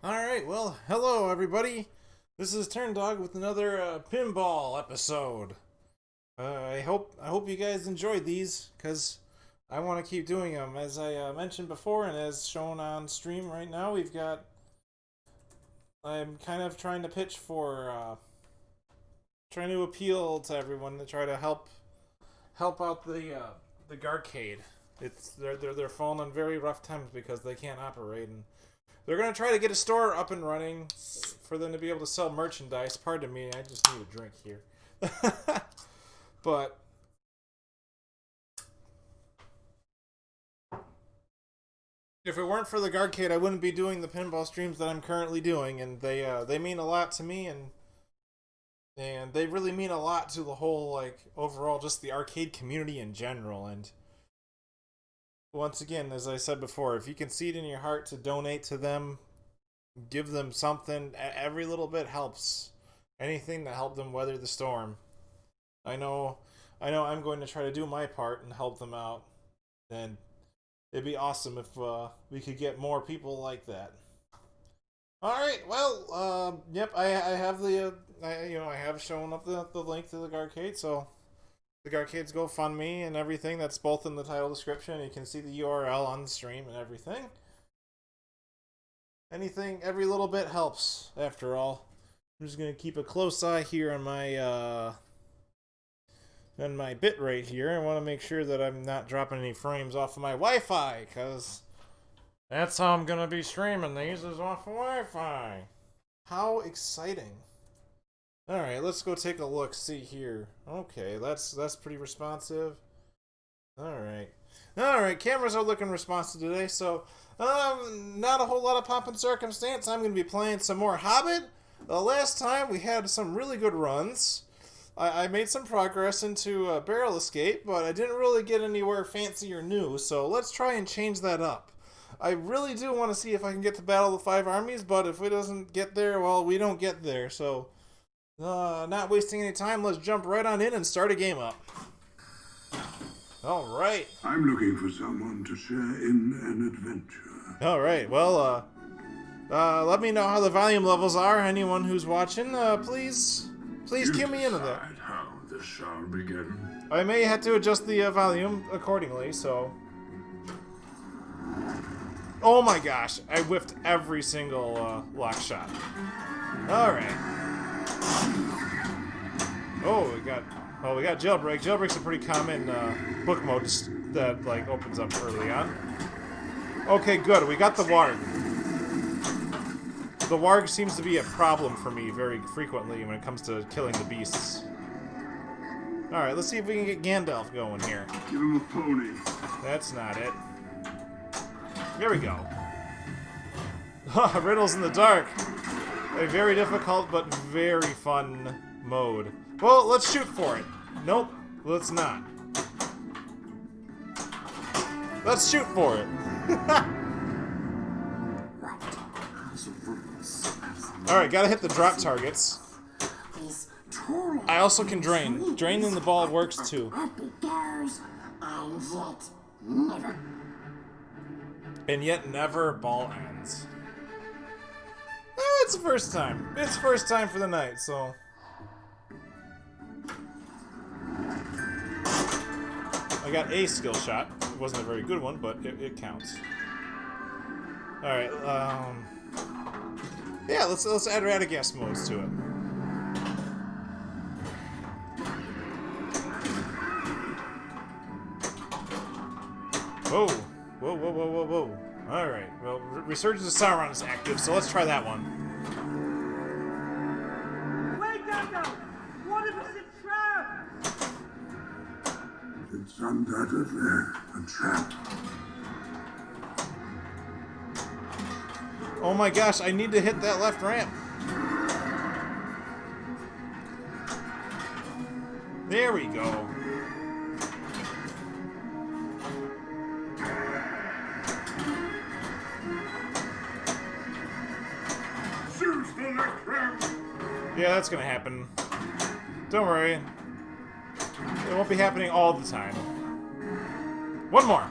Alright, well, hello everybody. This is Turndawg with another pinball episode. I hope you guys enjoyed these, because I want to keep doing them. As I mentioned before, and as shown on stream right now, I'm kind of trying to pitch for, trying to appeal to everyone to try to help out the Garcade. They're falling on very rough times because they can't operate, and they're going to try to get a store up and running for them to be able to sell merchandise. Pardon me, I just need a drink here. But if it weren't for the Garcade, I wouldn't be doing the pinball streams that I'm currently doing, and they mean a lot to me, and they really mean a lot to the whole, like, overall, just the arcade community in general. And once again, as I said before, if you can see it in your heart to donate to them, give them something, every little bit helps. Anything to help them weather the storm. I know I'm going to try to do my part and help them out. And it'd be awesome if we could get more people like that. Alright, well, yep, I have I have shown up the link to the Garcade, so the Garcade's GoFundMe and everything. That's both in the title description. You can see the URL on the stream and everything. Every little bit helps, after all. I'm just going to keep a close eye here on my bit rate here. I want to make sure that I'm not dropping any frames off of my Wi-Fi, because that's how I'm going to be streaming these, is off of Wi-Fi. How exciting. Alright, let's go take a look, see here. Okay, that's pretty responsive. Alright, cameras are looking responsive today, so not a whole lot of pomp and circumstance. I'm going to be playing some more Hobbit. The last time we had some really good runs. I made some progress into Barrel Escape, but I didn't really get anywhere fancy or new, so let's try and change that up. I really do want to see if I can get to Battle of the Five Armies, but if it doesn't get there, well, we don't get there, so not wasting any time, let's jump right on in and start a game up. Alright. I'm looking for someone to share in an adventure. Alright, well, let me know how the volume levels are. Anyone who's watching, please cue me into that. How this shall begin. I may have to adjust the volume accordingly, so... Oh my gosh, I whiffed every single lock shot. Alright. Oh, we got Jailbreak. Jailbreak's a pretty common book mode that, like, opens up early on. Okay, good. We got the Warg. The Warg seems to be a problem for me very frequently when it comes to killing the beasts. Alright, let's see if we can get Gandalf going here. Give him a pony. That's not it. There we go. Riddles in the Dark. A very difficult but very fun mode. Well, let's shoot for it. Nope, let's not. Let's shoot for it. Alright, gotta hit the drop targets. I also can drain. Draining the ball works too. And yet never ball ends. It's the first time. It's first time for the night, so... I got a skill shot. It wasn't a very good one, but it counts. Alright, yeah, let's add Radagast modes to it. Whoa. Alright, well, Resurgence of Sauron is active, so let's try that one. Wait, Gandalf! One of us is trapped! It's undoubtedly a trap. Oh my gosh, I need to hit that left ramp. There we go. Choose the left ramp. Yeah, that's gonna happen. Don't worry. It won't be happening all the time. One more.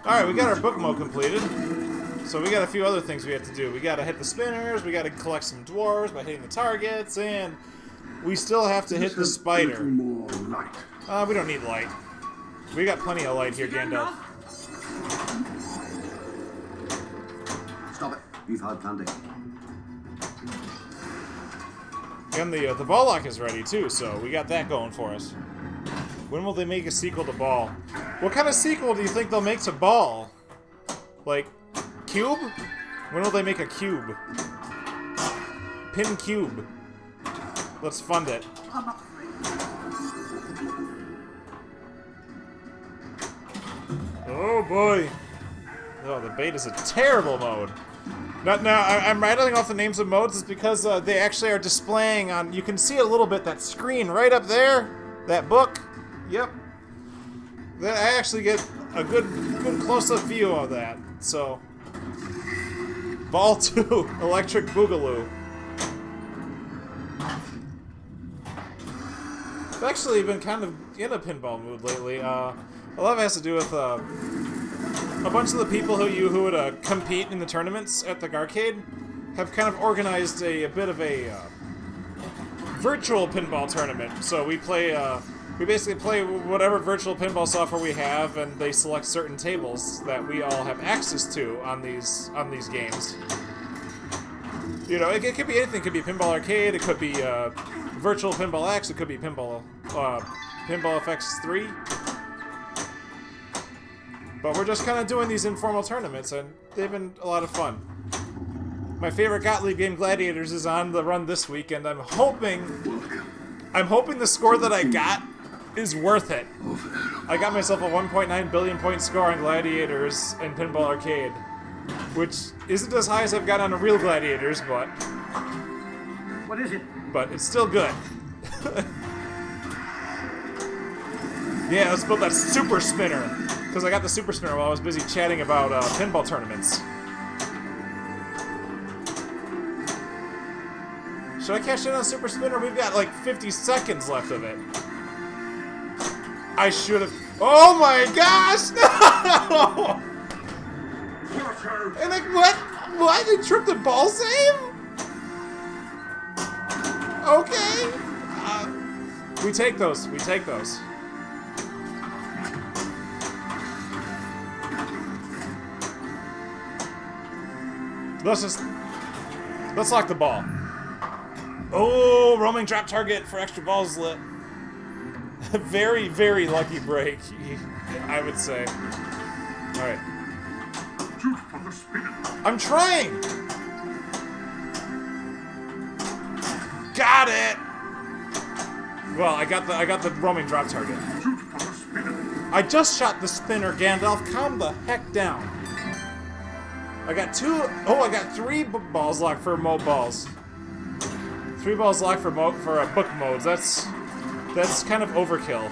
Alright, we got our book mode completed. So we got a few other things we have to do. We gotta hit the spinners, we gotta collect some dwarves by hitting the targets, and we still have to hit the spider. More light. We don't need light. We got plenty of light here, Gandalf. Stop it. You've heard plenty. And the ball lock is ready too, so we got that going for us. When will they make a sequel to Ball? What kind of sequel do you think they'll make to Ball? Like, Cube? When will they make a Cube? Pin Cube. Let's fund it. I'm up for it. Oh boy. Oh, the bait is a terrible mode. Now, I'm rattling off the names of modes is because they actually are displaying on... You can see a little bit, that screen right up there. That book. Yep. I actually get a good close-up view of that. So... Ball 2, Electric Boogaloo. I've actually been kind of in a pinball mood lately. A lot of it has to do with a bunch of the people who would compete in the tournaments at the Garcade have kind of organized a bit of a virtual pinball tournament. So we play, we basically play whatever virtual pinball software we have, and they select certain tables that we all have access to on these games. You know, it could be anything. It could be Pinball Arcade. It could be Virtual Pinball X. It could be Pinball FX 3. But we're just kind of doing these informal tournaments, and they've been a lot of fun. My favorite Gottlieb game, Gladiators, is on the run this week, and I'm hoping the score that I got is worth it. I got myself a 1.9 billion point score on Gladiators and Pinball Arcade, which isn't as high as I've got on a real Gladiators, but What is it? it's still good. Yeah, let's build that super spinner, because I got the super spinner while I was busy chatting about pinball tournaments. Should I cash in on super spinner? We've got like 50 seconds left of it. I should have. Oh my gosh! No! And like what? What? They tripped the ball save? Okay. We take those. We take those. Let's lock the ball. Oh, roaming drop target for extra balls lit. Very, very lucky break, I would say. Alright. Shoot for the spinner. I'm trying! Got it! Well, I got the roaming drop target. Shoot for the spinner. I just shot the spinner, Gandalf. Calm the heck down. I got three balls locked for mode balls. 3 balls locked for book modes. That's kind of overkill.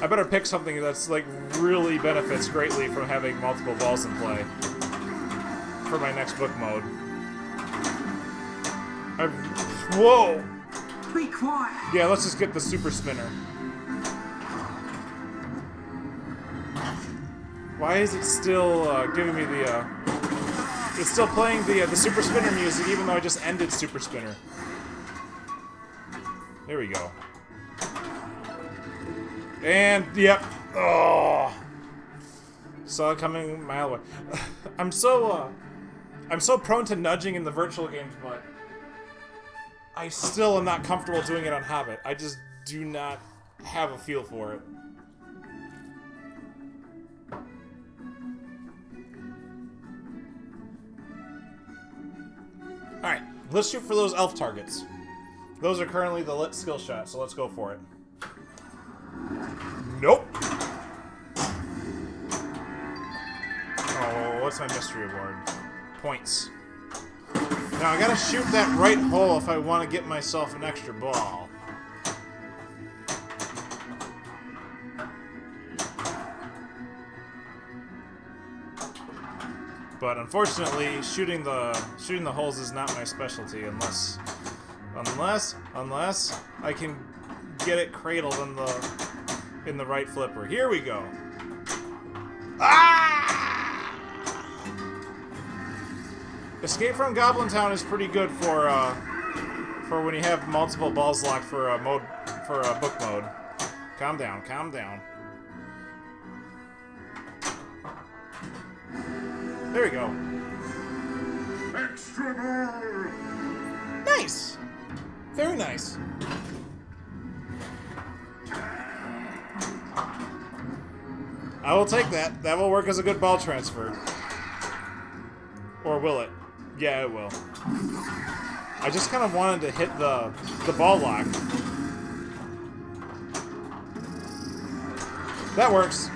I better pick something that's like really benefits greatly from having multiple balls in play for my next book mode. Whoa! Be quiet. Yeah, let's just get the super spinner. Why is it still giving me the? It's still playing the super spinner music, even though I just ended super spinner. There we go. And yep. Oh, saw it coming a mile away. I'm so prone to nudging in the virtual games, but I still am not comfortable doing it on Hobbit. I just do not have a feel for it. Alright, let's shoot for those elf targets. Those are currently the lit skill shot, so let's go for it. Nope! Oh, what's my mystery award? Points. Now, I gotta shoot that right hole if I want to get myself an extra ball. But unfortunately, shooting the holes is not my specialty unless I can get it cradled in the right flipper. Here we go. Ah! Escape from Goblin Town is pretty good for when you have multiple balls locked for a book mode. Calm down, calm down. There we go. Extra ball! Nice! Very nice. I will take that. That will work as a good ball transfer. Or will it? Yeah, it will. I just kind of wanted to hit the ball lock. That works.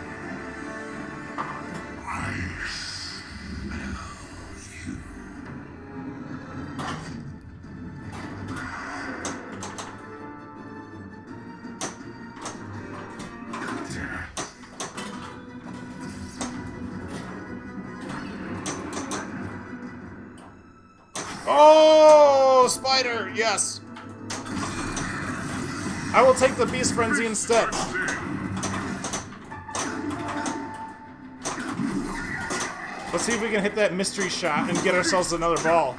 Oh, spider! Yes. I will take the beast frenzy instead. Let's see if we can hit that mystery shot and get ourselves another ball.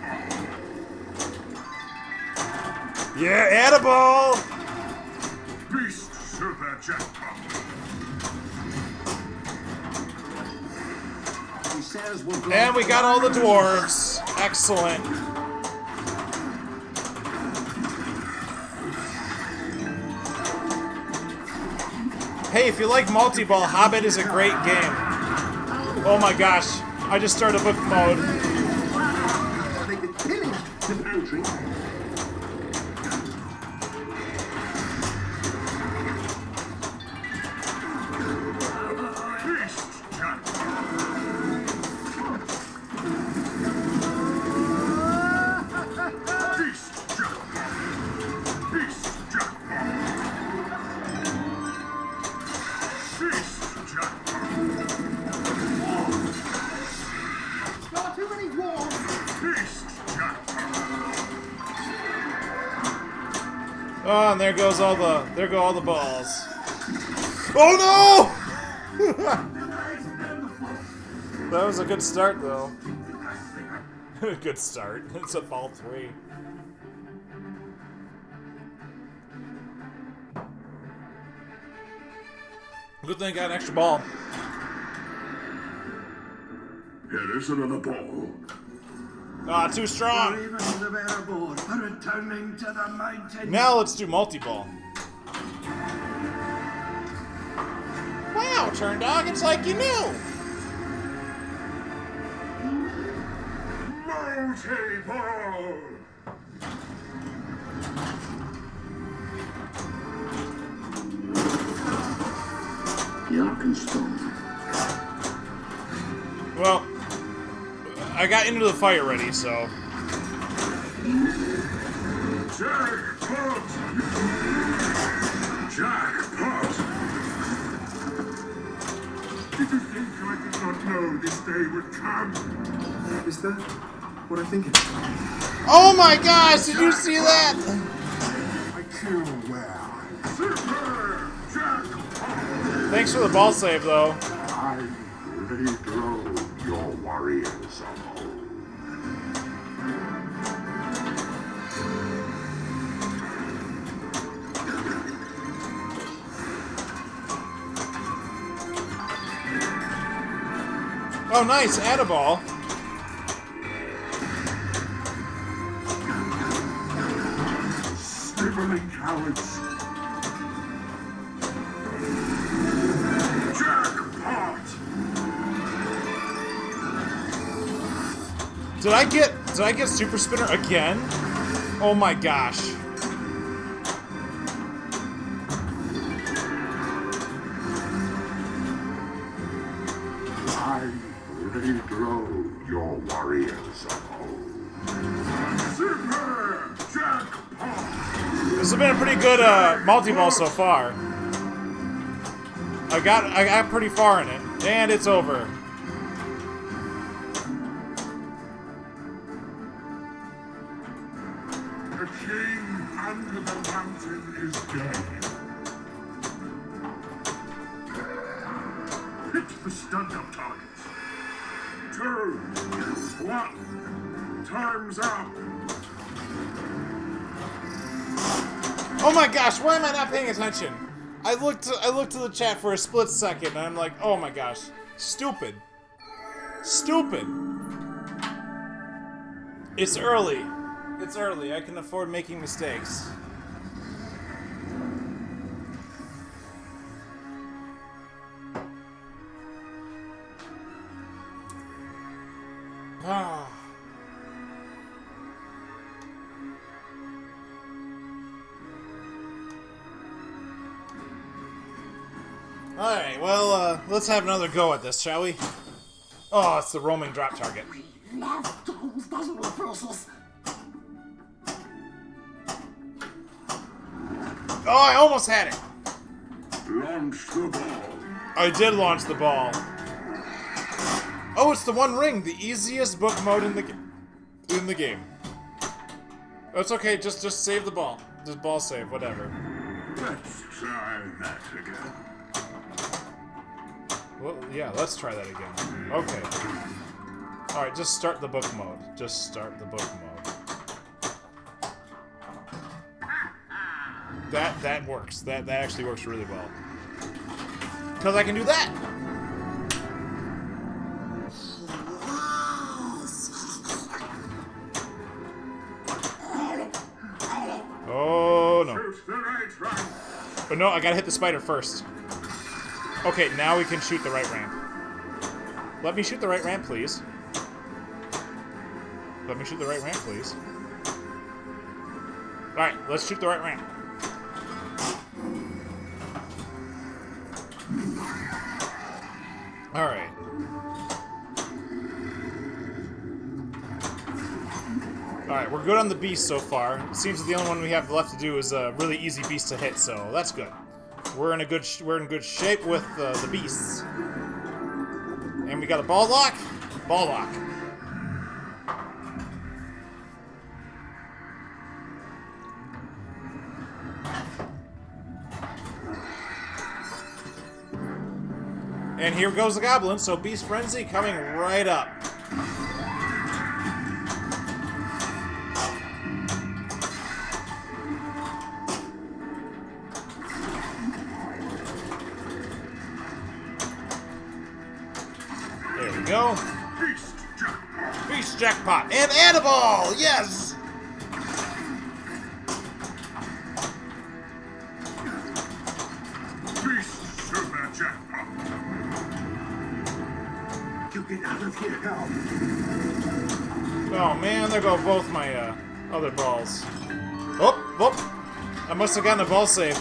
Yeah, attaboy! Beast Super Jackpot! He says we'll go. And we got all the dwarves. Excellent. Hey, if you like multi-ball, Hobbit is a great game. Oh my gosh, I just started book mode. They could pillage the pantry. Beast Jackpot! Beast Jackpot! Beast Jackpot! Beast Jackpot! There are too many dwarves. Beast Jackpot! Oh, and there go all the balls. Oh no! That was a good start, though. Good start. It's a ball 3. Good thing I got an extra ball. Here is another ball. Ah, too strong. Even the better board for returning to the mountain. Now let's do multi-ball. Wow, Turndawg, it's like you knew. Multi-ball! Yarkenstone. Well, I got into the fight already, so. Jackpot! Jackpot! Did you think I did not know this day would come? Is that what I think it is? Oh my gosh, did you see that? I kill well. Super Jackpot! Thanks for the ball save, though. I redraw your warriors of old. Oh, nice, add-a-ball. Sniveling cowards! Jackpot! Did I get Super Spinner again? Oh my gosh. I redraw your warriors of old. Super Jackpot! This has been a pretty good multi-ball so far. I got pretty far in it, and it's over. The king under the mountain is dead. Hit the to stand-up targets. 2, 1. Time's up. Oh my gosh, why am I not paying attention? I looked to the chat for a split second and I'm like, oh my gosh. Stupid. Stupid. It's early. It's early. I can afford making mistakes. Ah. Alright, well, let's have another go at this, shall we? Oh, it's the roaming drop target. Love those puzzle process. Oh, I almost had it! Launch the ball. I did launch the ball. Oh, it's the One Ring, the easiest book mode in the game. It's okay, just save the ball. Just ball save, whatever. Let's try that again. Well, yeah, let's try that again. Okay. Alright, just start the book mode. Just start the book mode. That works. That actually works really well. Because I can do that! Oh, no. Choose the right ramp. But no, I gotta hit the spider first. Okay, now we can shoot the right ramp. Let me shoot the right ramp, please. Let me shoot the right ramp, please. Alright, let's shoot the right ramp. Alright. Alright, we're good on the beast so far. Seems that the only one we have left to do is a really easy beast to hit, so that's good. We're in good shape with the beasts. And we got a ball lock. Ball lock. And here goes the goblin, so Beast Frenzy coming right up. There we go. Beast Jackpot. And Annabelle! Yes! Beast Super Jackpot. You get out of here now. Oh man, there go both my other balls. Oh, oh! I must have gotten a ball save.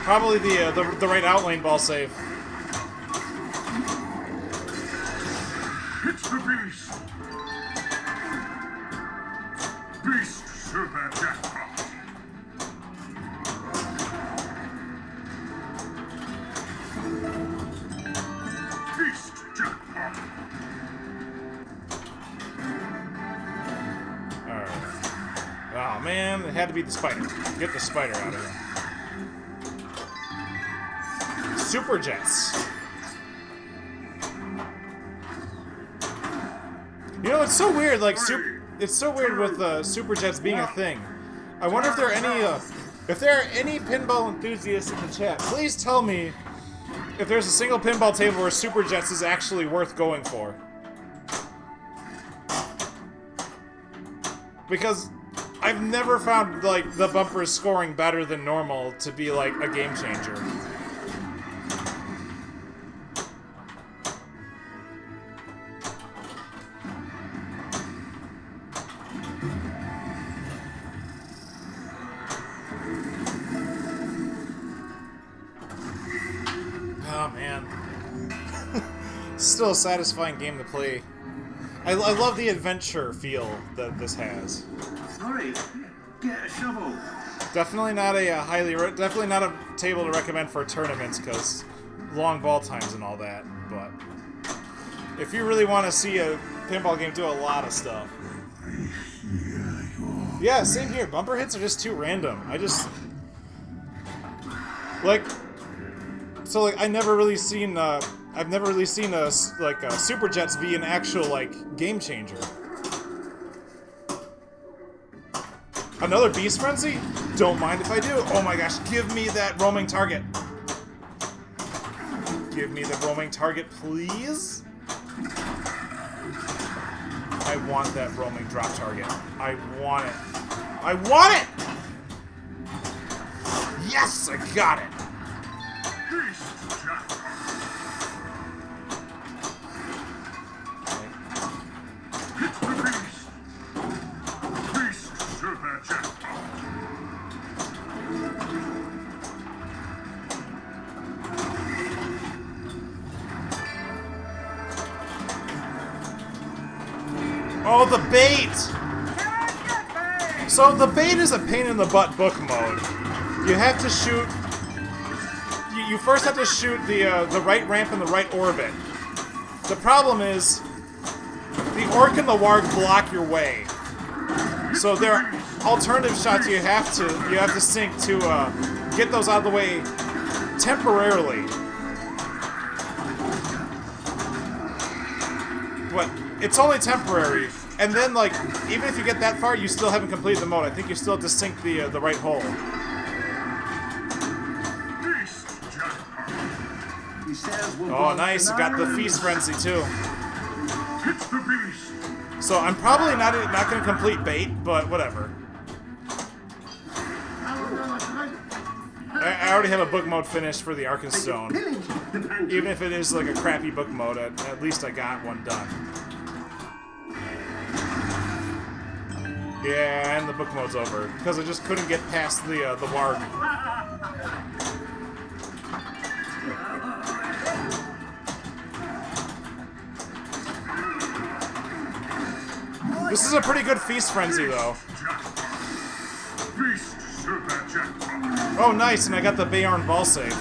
Probably the right outlane ball save. It's the Beast. Beast Super Jackpot. Beast Jackpot. Alright. Oh man, it had to be the spider. Get the spider out of here. Super Jets. You know, it's so weird, like, it's so weird with Super Jets being a thing. I wonder if there are any pinball enthusiasts in the chat. Please tell me if there's a single pinball table where Super Jets is actually worth going for. Because I've never found, like, the bumpers scoring better than normal to be, like, a game changer. Oh, man. Still a satisfying game to play. I love the adventure feel that this has. Hurry, get a shovel. Definitely not a definitely not a table to recommend for tournaments because long ball times and all that. But if you really want to see a pinball game do a lot of stuff, yeah, same here. Bumper hits are just too random. I just like So like I've never really seen a Super Jets be an actual like game changer. Another Beast Frenzy? Don't mind if I do. Oh my gosh, give me that roaming target. Give me the roaming target, please. I want that roaming drop target. I want it. I want it! Yes, I got it! Oh, the bait! So the bait is a pain in the butt book mode. You have to shoot... You first have to shoot the right ramp in the right orbit. The problem is, the Orc and the Warg block your way. So there are alternative shots you have to sink to get those out of the way temporarily. But it's only temporary. And then, like, even if you get that far, you still haven't completed the mode. I think you still have to sink the right hole. Oh, nice! I got the Feast Frenzy too. So I'm probably not going to complete bait, but whatever. I already have a book mode finished for the Arcan Stone. Even if it is like a crappy book mode, at least I got one done. Yeah, and the book mode's over because I just couldn't get past the Warg. This is a pretty good Feast Frenzy, though. Oh, nice, and I got the Bayorn ball save.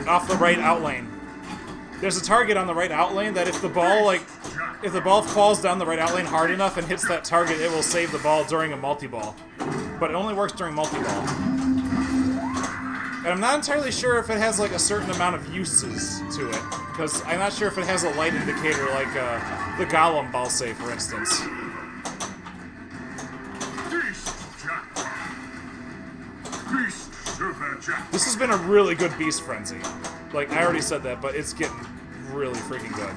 Off the right outlane. There's a target on the right outlane that if the ball falls down the right outlane hard enough and hits that target, it will save the ball during a multi-ball. But it only works during multi-ball. And I'm not entirely sure if it has like a certain amount of uses to it, because I'm not sure if it has a light indicator like the Gollum ball save, for instance. This has been a really good Beast Frenzy. Like, I already said that, but it's getting really freaking good.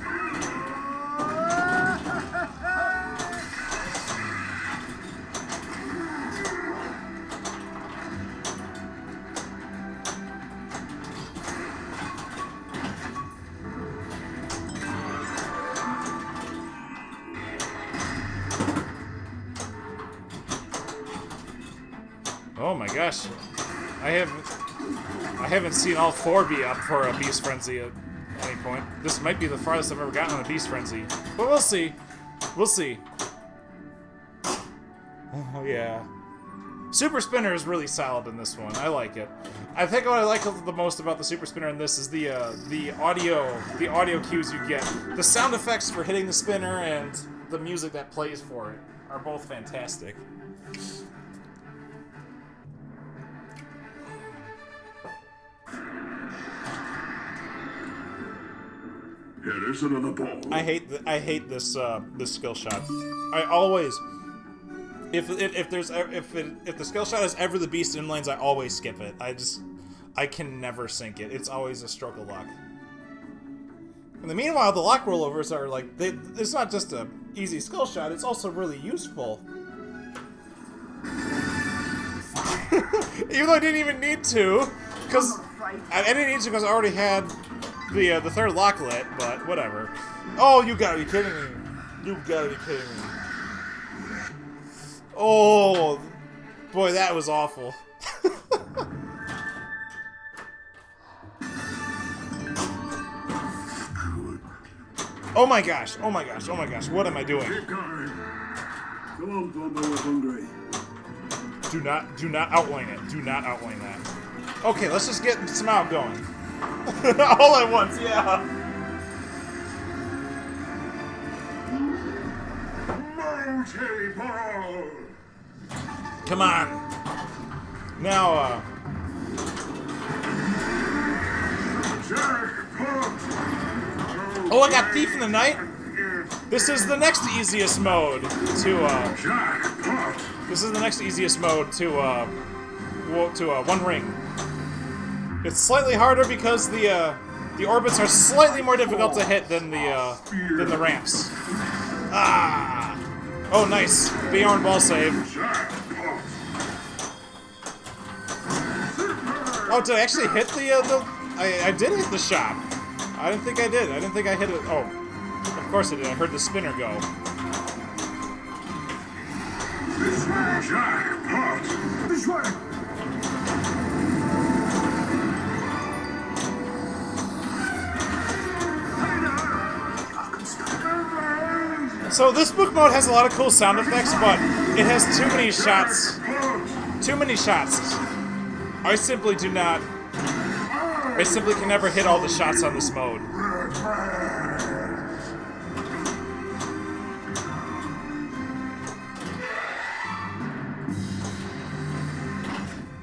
Oh my gosh. I haven't seen all four be up for a Beast Frenzy at any point. This might be the farthest I've ever gotten on a Beast Frenzy. But we'll see. We'll see. Oh, yeah. Super Spinner is really solid in this one. I like it. I think what I like the most about the Super Spinner in this is the audio cues you get. The sound effects for hitting the spinner and the music that plays for it are both fantastic. Here is another ball. I hate this this skill shot. I always, if the skill shot is ever the beast in lanes, I always skip it. I can never sink it. It's always a stroke of luck. And the meanwhile, the lock rollovers are like it's not just a easy skill shot. It's also really useful. Even though I didn't even need to, because I didn't need to because I already had the third lock lit, but whatever. Oh, you gotta be kidding me. You gotta be kidding me. Oh, boy, that was awful. Oh my gosh, oh my gosh, oh my gosh, what am I doing? Keep going. Come on, Plunder, we're hungry. Do not outlane it. Do not outlane that. Okay, let's just get some out going. All at once, yeah. Multi-ball. Come on. Now, Oh, I got Thief in the Night. This is the next easiest mode to One Ring. It's slightly harder because the orbits are slightly more difficult to hit than the ramps. Ah! Oh, nice. Bjorn ball save. Oh, did I actually hit I did hit the shop. I didn't think I did. I didn't think I hit it. Oh, of course I did. I heard the spinner go. This way! Jackpot! This way! So this book mode has a lot of cool sound effects, but it has too many shots. Too many shots. I simply can never hit all the shots on this mode.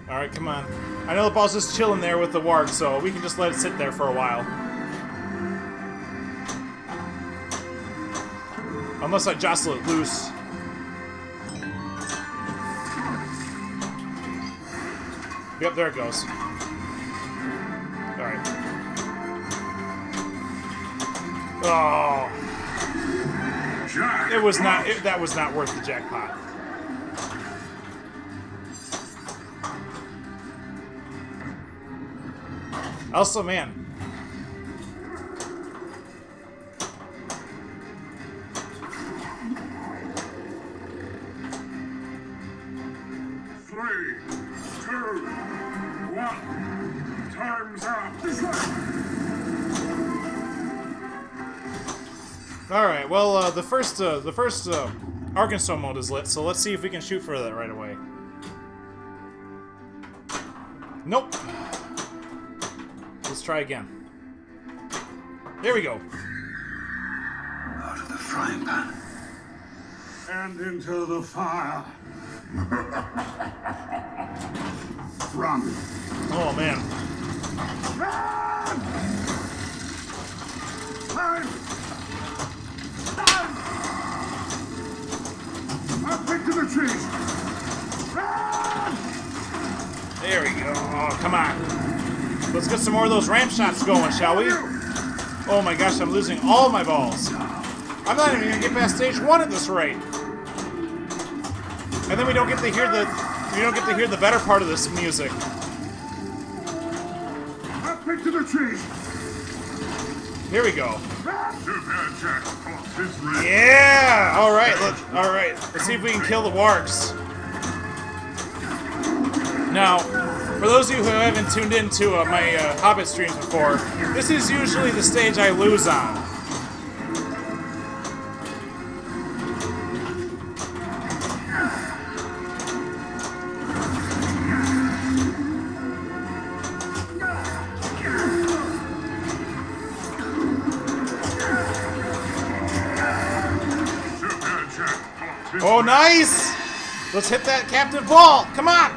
Alright, come on. I know the ball's just chilling there with the warg, so we can just let it sit there for a while. Unless I jostle it loose. Yep, there it goes. Alright. Oh. It was not, that was not worth the jackpot. Also, man. Time's up. Alright, well, the first Arkansas mode is lit, so let's see if we can shoot for that right away. Nope. Let's try again. There we go. Out of the frying pan. And into the fire. Run. Oh, man. Run! Time! Up into the trees! Run! There we go. Oh, come on. Let's get some more of those ramp shots going, shall we? Oh my gosh, I'm losing all my balls. I'm not even gonna get past stage 1 at this rate. And then we don't get to hear the better part of this music. Up into the trees! Here we go. Jackpot is ready. Yeah! Alright, let's see if we can kill the wargs. Now, for those of you who haven't tuned into my Hobbit streams before, this is usually the stage I lose on. Oh, nice! Let's hit that captive ball! Come on!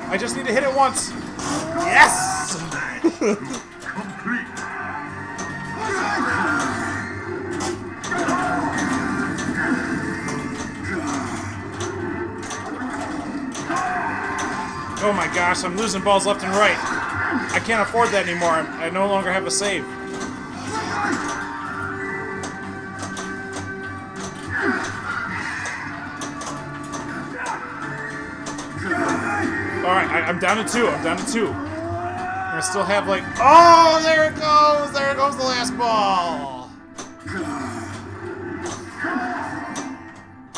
I just need to hit it once. Yes! Complete. Oh my gosh, I'm losing balls left and right. I can't afford that anymore. I no longer have a save. Alright, I'm down to 2. I'm down to 2. I still have like... Oh, there it goes! There goes the last ball!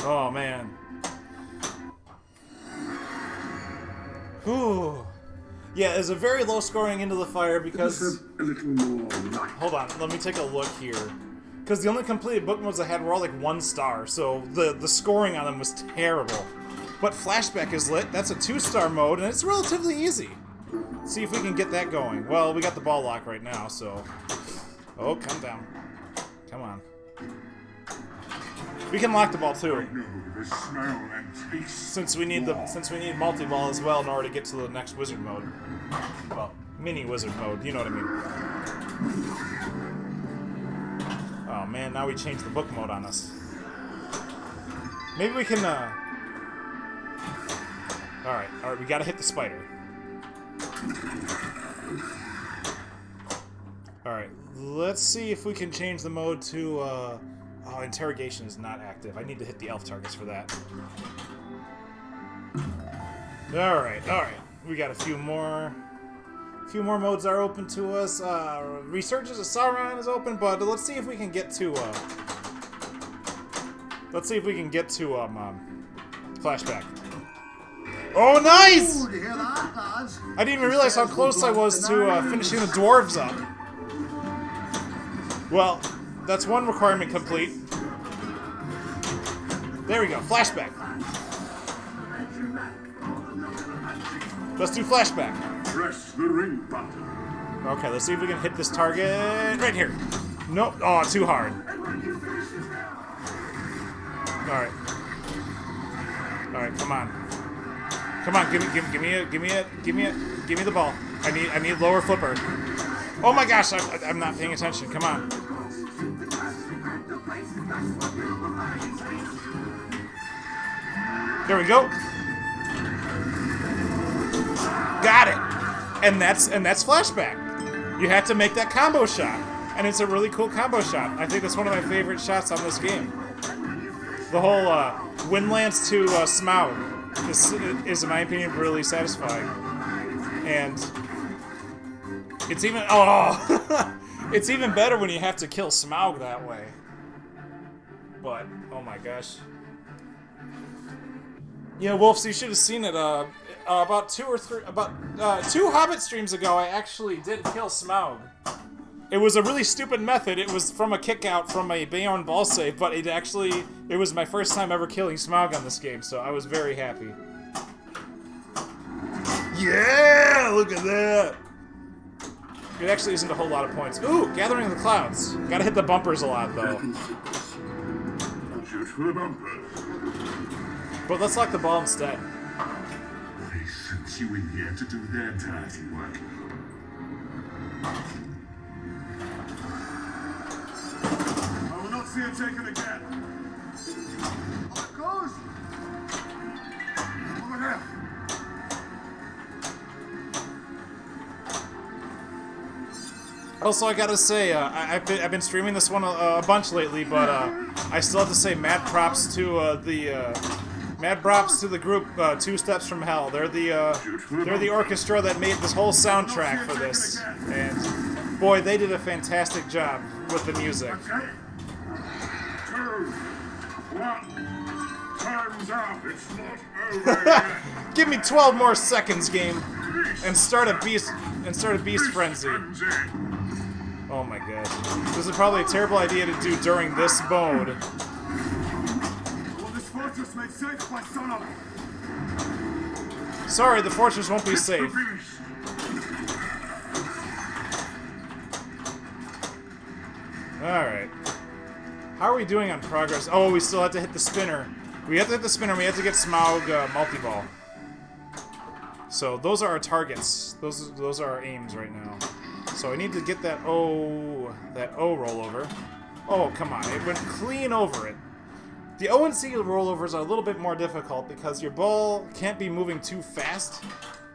Oh, man. Ooh. Yeah, it's a very low scoring Into the Fire because... A little more light. Hold on, let me take a look here. Because the only completed book modes I had were all like 1 star, so the scoring on them was terrible. But Flashback is lit, that's a 2-star mode, and it's relatively easy. Let's see if we can get that going. Well, we got the ball lock right now, so... Oh, calm down. Come on. We can lock the ball too. I know the smell and taste. Since we need multi-ball as well in order to get to the next wizard mode. Well, Mini wizard mode, you know what I mean. Oh man, now we changed the book mode on us. Maybe we can, Alright, we gotta hit the spider. Alright, let's see if we can change the mode to, oh, interrogation is not active. I need to hit the elf targets for that. Alright. We got a few more. A few more modes are open to us. Resurgence of Sauron is open, but let's see if we can get to, flashback. Oh, nice! Ooh, do you hear that, lads? I didn't even realize how close I was to finishing the dwarves up. Well, that's one requirement complete. There we go, flashback. Let's do flashback. Press the ring button. Okay, let's see if we can hit this target right here. Nope. Oh, too hard. All right, come on. Come on, give me the ball. I need lower flipper. Oh my gosh, I'm not paying attention. Come on. There we go. Got it. And that's flashback. You have to make that combo shot, and it's a really cool combo shot. I think that's one of my favorite shots on this game. The whole wind lance to Smaug is, in my opinion, really satisfying. And it's even it's even better when you have to kill Smaug that way. But oh my gosh. Yeah, Wolves, you should have seen it. About two Hobbit streams ago, I actually did kill Smaug. It was a really stupid method. It was from a kick out from a Bayon ball save, but it was my first time ever killing Smaug on this game, so I was very happy. Yeah, look at that. It actually isn't a whole lot of points. Ooh, Gathering of the Clouds. Gotta hit the bumpers a lot, though. Shoot for the bumpers. But let's lock the ball instead. They sent you in here to do their dirty work. I will not see it taken again. On it goes. Over there. Also, I gotta say, I've been streaming this one a bunch lately, but I still have to say mad props to the group Two Steps from Hell. They're the orchestra that made this whole soundtrack for this, and boy, they did a fantastic job with the music. 2, 1. Time's up. It's not over yet. Give me 12 more seconds, game, and start a beast frenzy. Oh my gosh. This is probably a terrible idea to do during this mode. Will this fortress made safe by Sauron? Sorry, the fortress won't be safe. Alright. How are we doing on progress? Oh, we still have to hit the spinner. We have to hit the spinner, we have to get Smaug multi-ball. So those are our targets. Those are our aims right now. So I need to get that O rollover. Oh, come on. It went clean over it. The O and C rollovers are a little bit more difficult because your ball can't be moving too fast.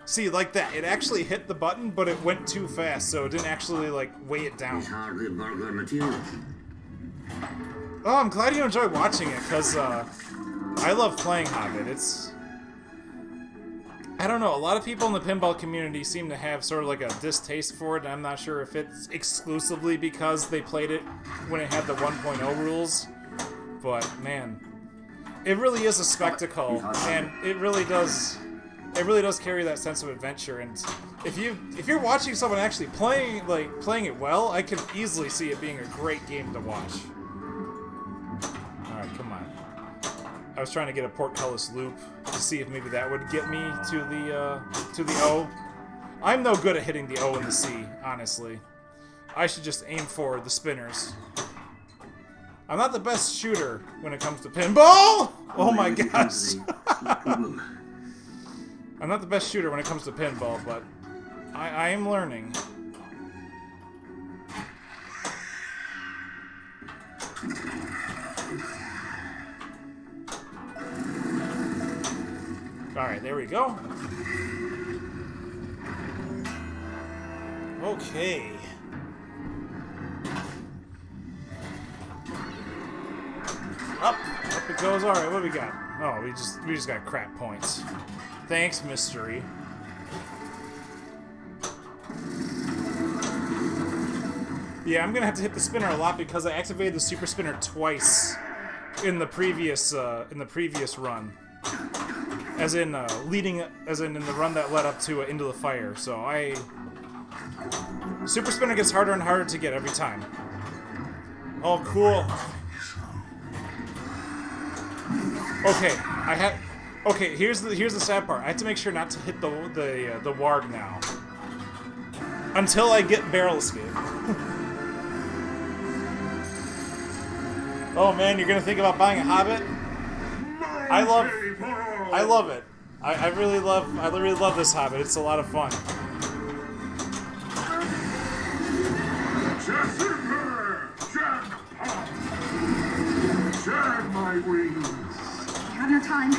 See, like that. It actually hit the button, but it went too fast, so it didn't actually, like, weigh it down. Oh, I'm glad you enjoy watching it, because I love playing Hobbit. I don't know, a lot of people in the pinball community seem to have sort of like a distaste for it, and I'm not sure if it's exclusively because they played it when it had the 1.0 rules, but man, it really is a spectacle, and it really does carry that sense of adventure, and if you're watching someone actually playing it well, I can easily see it being a great game to watch. Alright, come on. I was trying to get a portcullis loop to see if maybe that would get me to the O. I'm no good at hitting the O and the C, honestly. I should just aim for the spinners. I'm not the best shooter when it comes to pinball! Oh my gosh! I'm not the best shooter when it comes to pinball, but I am learning. Alright, there we go. Okay. Up it goes. Alright, what do we got? Oh, we just got crap points. Thanks, mystery. Yeah, I'm gonna have to hit the spinner a lot because I activated the super spinner twice in the previous run. As in in the run that led up to Into the Fire. So super spinner gets harder and harder to get every time. Oh, cool. Okay, okay, here's the sad part. I have to make sure not to hit the warg now until I get barrel escape. Oh man, you're gonna think about buying a Hobbit? I love it. I really love this Hobbit. It's a lot of fun. Drag my wings. You have no time.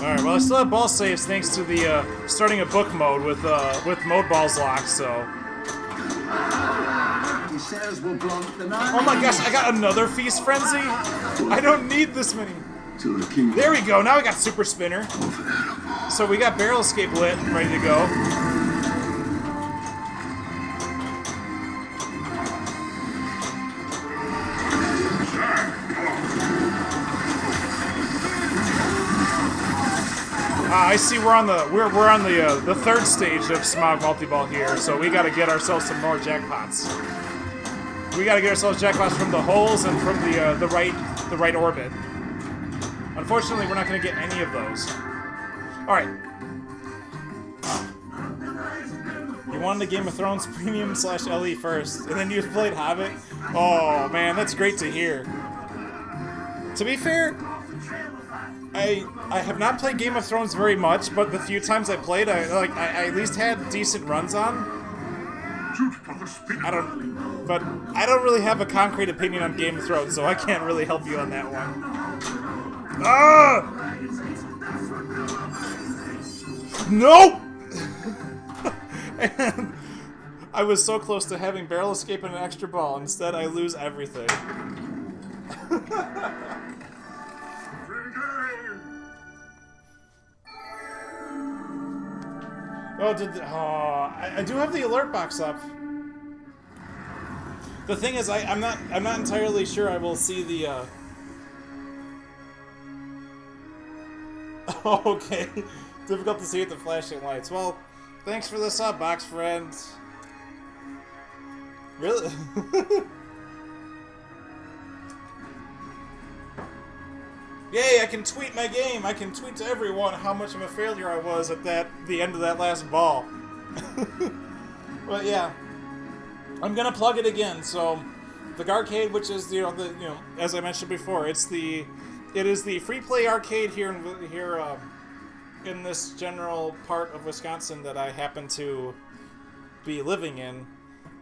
Alright, well I still have ball saves thanks to the starting a book mode with mode balls locked, so. He says we'll blunt the night. Oh my gosh, I got another feast frenzy? I don't need this many. To the king. There we go, now we got super spinner. So we got barrel escape lit, ready to go. I see we're on the third stage of Smog Multi-Ball here, so we gotta get ourselves some more jackpots. We gotta get ourselves jackpots from the holes and from the right orbit. Unfortunately, we're not gonna get any of those. Alright. You wanted a Game of Thrones Premium / LE first, and then you played Hobbit? Oh man, that's great to hear. To be fair, I have not played Game of Thrones very much, but the few times I played, I at least had decent runs on. I don't really have a concrete opinion on Game of Thrones, so I can't really help you on that one. Ah! Nope! And I was so close to having barrel escape and an extra ball. Instead, I lose everything. I do have the alert box up. The thing is, I'm not entirely sure I will see the. Okay, difficult to see with the flashing lights. Well, thanks for the sub, box friend. Really? Yay, I can tweet my game! I can tweet to everyone how much of a failure I was at the end of that last ball. But yeah. I'm gonna plug it again, so the Garcade, which is as I mentioned before, it is the free play arcade here in this general part of Wisconsin that I happen to be living in,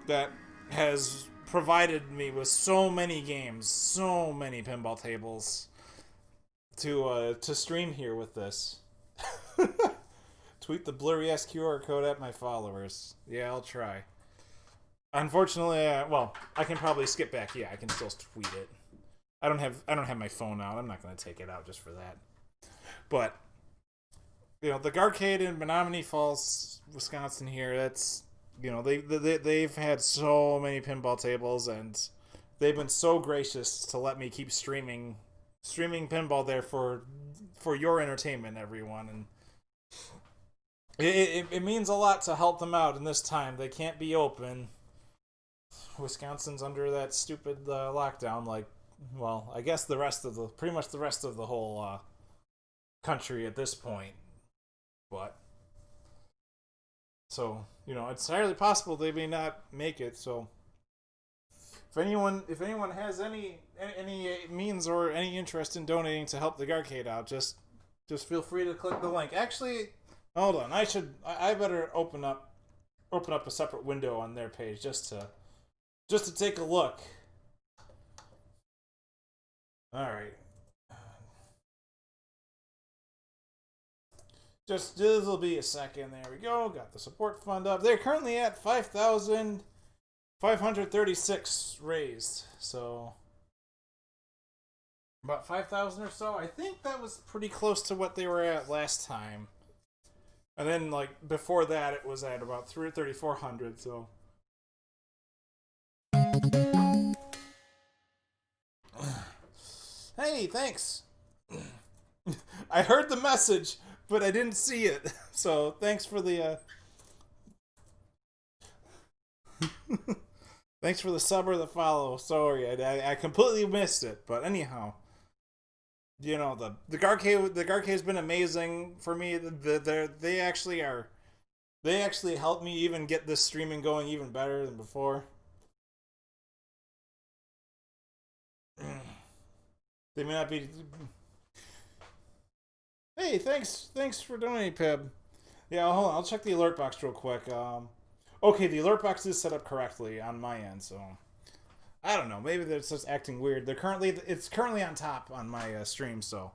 that has provided me with so many games, so many pinball tables to stream here with this. Tweet the blurry ass QR code at my followers. Yeah, I'll try. Unfortunately, well, I can probably skip back. Yeah, I can still tweet it. I don't have my phone out. I'm not going to take it out just for that. But the Garcade in Menominee Falls, Wisconsin here, that's they've had so many pinball tables, and they've been so gracious to let me keep streaming pinball there for your entertainment, everyone. And it means a lot to help them out in this time. They can't be open. Wisconsin's under that stupid lockdown, I guess pretty much the rest of the whole country at this point. But so it's entirely possible they may not make it. So if anyone has any means or any interest in donating to help the Garcade out, just just feel free to click the link. Actually, hold on. I better open up a separate window on their page just to take a look. All right. Just this will be a second. There we go. Got the support fund up. They're currently at 5,536 raised. So about 5,000 or so. I think that was pretty close to what they were at last time. And then like before that, it was at about 3,400. So. Hey, thanks. I heard the message, but I didn't see it. So thanks for the thanks for the sub or the follow. Sorry, I completely missed it. But anyhow, you know the Garcade has been amazing for me. They actually helped me even get this streaming going even better than before. They may not be. Hey, thanks for donating, Pib. Yeah, hold on. I'll check the alert box real quick. Okay, the alert box is set up correctly on my end, so I don't know. Maybe they're just acting weird. It's currently on top on my stream, so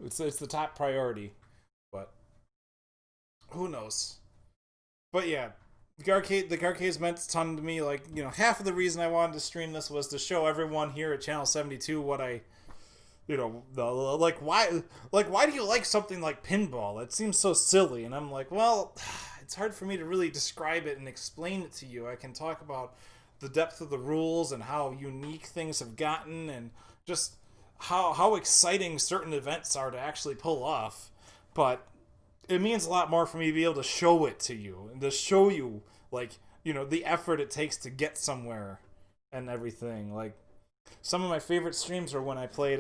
it's the top priority. But who knows? But yeah. The Garcade's meant a ton to me. Like, you know, half of the reason I wanted to stream this was to show everyone here at Channel 72 what I, you know, why do you like something like pinball? It seems so silly. And I'm like, well, it's hard for me to really describe it and explain it to you. I can talk about the depth of the rules and how unique things have gotten and just how exciting certain events are to actually pull off. But it means a lot more for me to be able to show it to you and to show you, like, you know, the effort it takes to get somewhere and everything. Like, some of my favorite streams are when I played,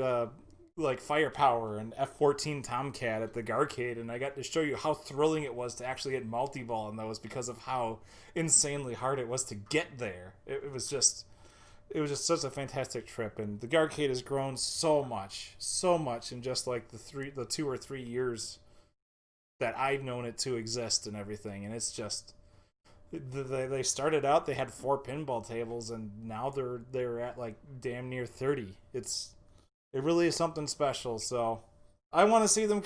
like, Firepower and F-14 Tomcat at the Garcade, and I got to show you how thrilling it was to actually get multi-ball in those because of how insanely hard it was to get there. It was just such a fantastic trip, and the Garcade has grown so much in just, like, the 2 or 3 years that I've known it to exist and everything. And it's just, they started out, they had 4 pinball tables, and now they're at like damn near 30. It really is something special. So I want to see them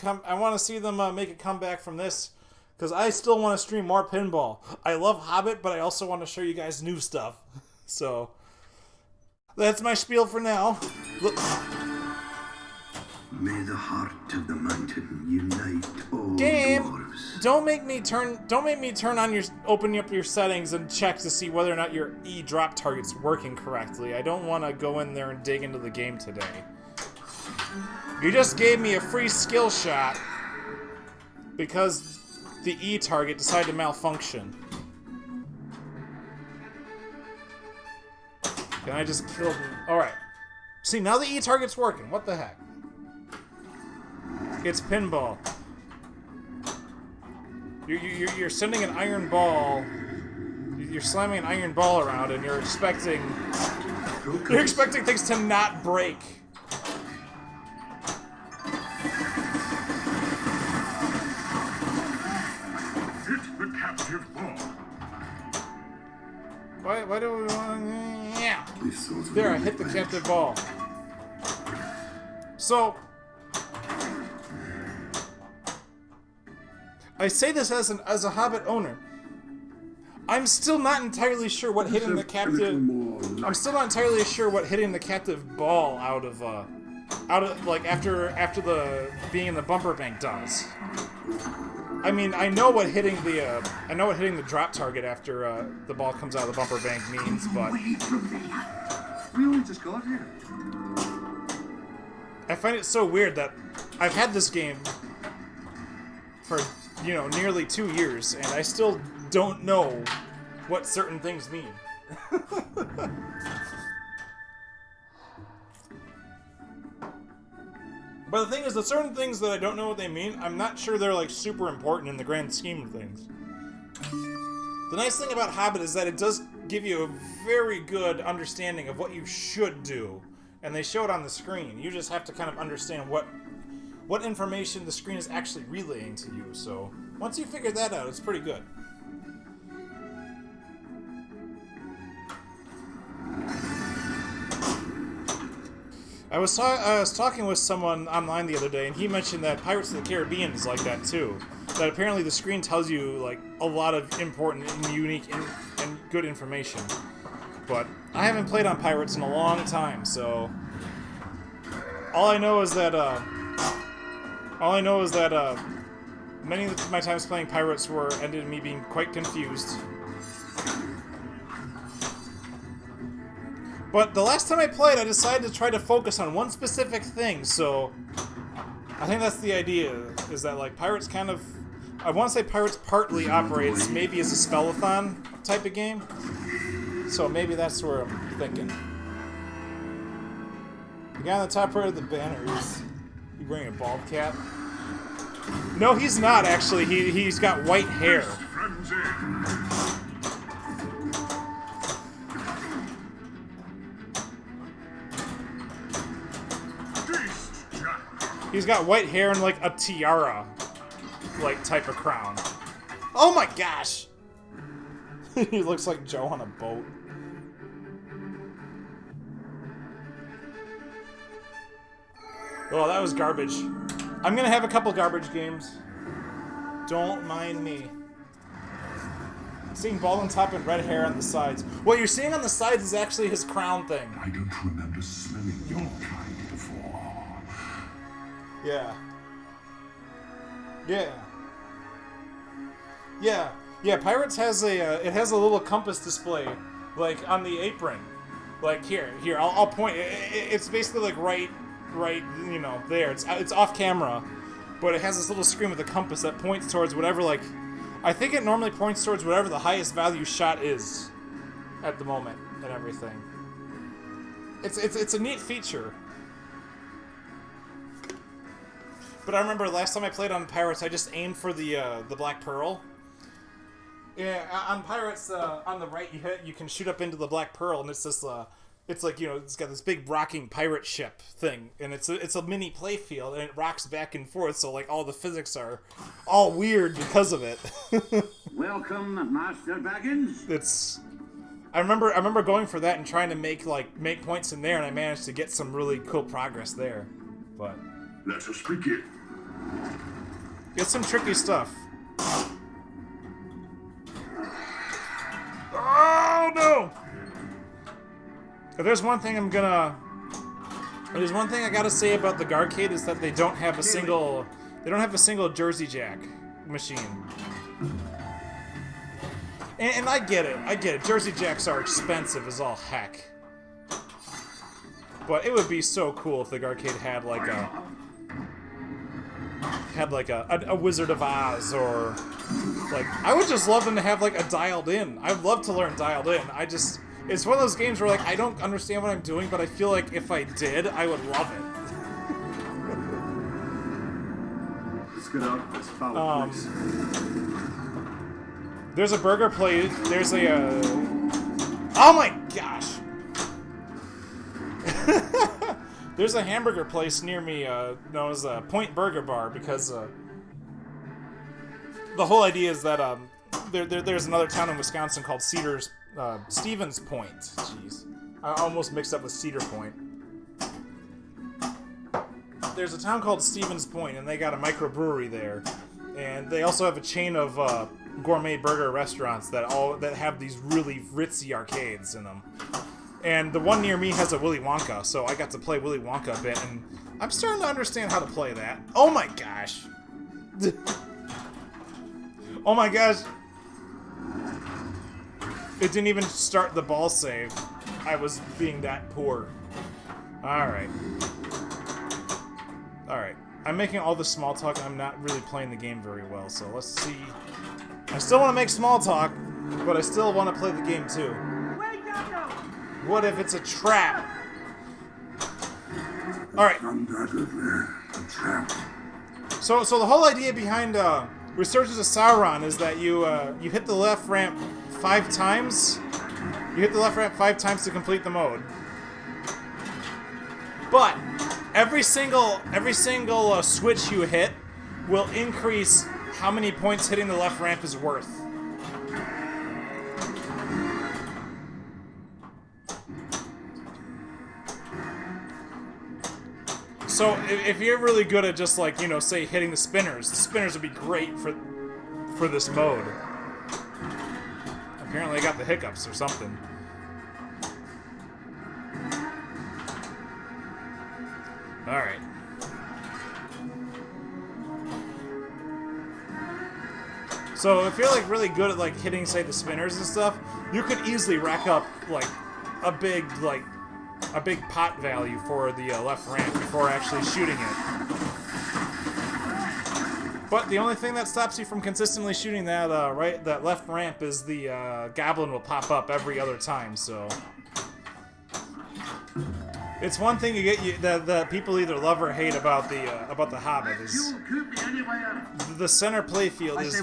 make a comeback from this, because I still want to stream more pinball. I love Hobbit, but I also want to show you guys new stuff. So that's my spiel for now. Look. May the heart of the mountain unite all Game, dwarves. don't make me open up your settings and check to see whether or not your E drop target's working correctly. I don't want to go in there and dig into the game today. You just gave me a free skill shot because the E target decided to malfunction. Can I just kill him? Alright. See, now the E target's working. What the heck? It's pinball. You're sending an iron ball. You're slamming an iron ball around, and you're expecting things to not break. Hit the captive ball. Why do we want? Yeah. There, I hit the captive ball. So. I say this as a Hobbit owner. I'm still not entirely sure what hitting the captive. I'm still not entirely sure what hitting the captive ball out of like after the being in the bumper bank does. I mean, I know what hitting the drop target after the ball comes out of the bumper bank means, but We only just got here. I find it so weird that I've had this game for, you know, nearly 2 years, and I still don't know what certain things mean. But the thing is, the certain things that I don't know what they mean, I'm not sure they're, like, super important in the grand scheme of things. The nice thing about Hobbit is that it does give you a very good understanding of what you should do, and they show it on the screen. You just have to kind of understand what what information the screen is actually relaying to you. So once you figure that out, it's pretty good. I was talking with someone online the other day, and he mentioned that Pirates of the Caribbean is like that too. That apparently the screen tells you like a lot of important and unique and good information. But I haven't played on Pirates in a long time, so all I know is that many of my times playing Pirates ended in me being quite confused. But the last time I played, I decided to try to focus on one specific thing, so I think that's the idea, is that, like, Pirates kind of... I want to say Pirates partly operates maybe as a spell-a-thon type of game, so maybe that's where I'm thinking. The guy on the top right of the banner, is he wearing a bald cap? No, he's not, actually. He's got white hair. He's got white hair and, like, a tiara, like, type of crown. Oh my gosh! He looks like Joe on a boat. Oh, that was garbage. I'm gonna have a couple garbage games. Don't mind me. I'm seeing bald on top and red hair on the sides. What you're seeing on the sides is actually his crown thing. I don't remember smelling your kind before. Yeah. Yeah. Yeah. Yeah, Pirates has it has a little compass display, like, on the apron. Like, here, I'll point. It's basically, like, right, you know, there. It's off camera, but it has this little screen with a compass that points towards whatever, like, I think it normally points towards whatever the highest value shot is at the moment and everything. It's a neat feature. But I remember last time I played on Pirates, I just aimed for the Black Pearl. Yeah, on Pirates, on the right, you can shoot up into the Black Pearl, and it's this, it's like, you know, it's got this big rocking pirate ship thing, and it's a mini play field, and it rocks back and forth, so, like, all the physics are all weird because of it. Welcome, Master Baggins. I remember going for that and trying to make points in there, and I managed to get some really cool progress there, but Let us begin. it's some tricky stuff. Oh no! If there's one thing I gotta say about the Garcade is that they don't have a single Jersey Jack machine. And I get it. Jersey Jacks are expensive as all heck. But it would be so cool if the Garcade had a Wizard of Oz, or like, I would just love them to have like a dialed in. I'd love to learn dialed in. It's one of those games where, like, I don't understand what I'm doing, but I feel like if I did, I would love it. Let's get out of this foul place. There's a burger place. There's a. Oh my gosh! There's a hamburger place near me known as Point Burger Bar, because the whole idea is that there's another town in Wisconsin called Stevens Point. Jeez, I almost mixed up with Cedar Point. There's a town called Stevens Point, and they got a microbrewery there, and they also have a chain of gourmet burger restaurants that have these really ritzy arcades in them. And the one near me has a Willy Wonka, so I got to play Willy Wonka a bit, and I'm starting to understand how to play that. Oh my gosh! Oh my gosh! It didn't even start the ball save. I was being that poor. Alright. Alright. I'm making all the small talk, and I'm not really playing the game very well, so let's see. I still want to make small talk, but I still want to play the game too. Wake up now! What if it's a trap? Alright. Undoubtedly, a trap. So the whole idea behind Resurgence of Sauron is that you hit the left ramp 5 times. You hit the left ramp 5 times to complete the mode. But every single switch you hit will increase how many points hitting the left ramp is worth. So if you're really good at just like, you know, say hitting the spinners would be great for this mode. Apparently I got the hiccups or something. Alright. So if you're like really good at like hitting, say, the spinners and stuff, you could easily rack up like a big pot value for the left ramp before actually shooting it. But the only thing that stops you from consistently shooting that that left ramp is the goblin will pop up every other time. So it's one thing you get that people either love or hate about the Hobbit is the center playfield is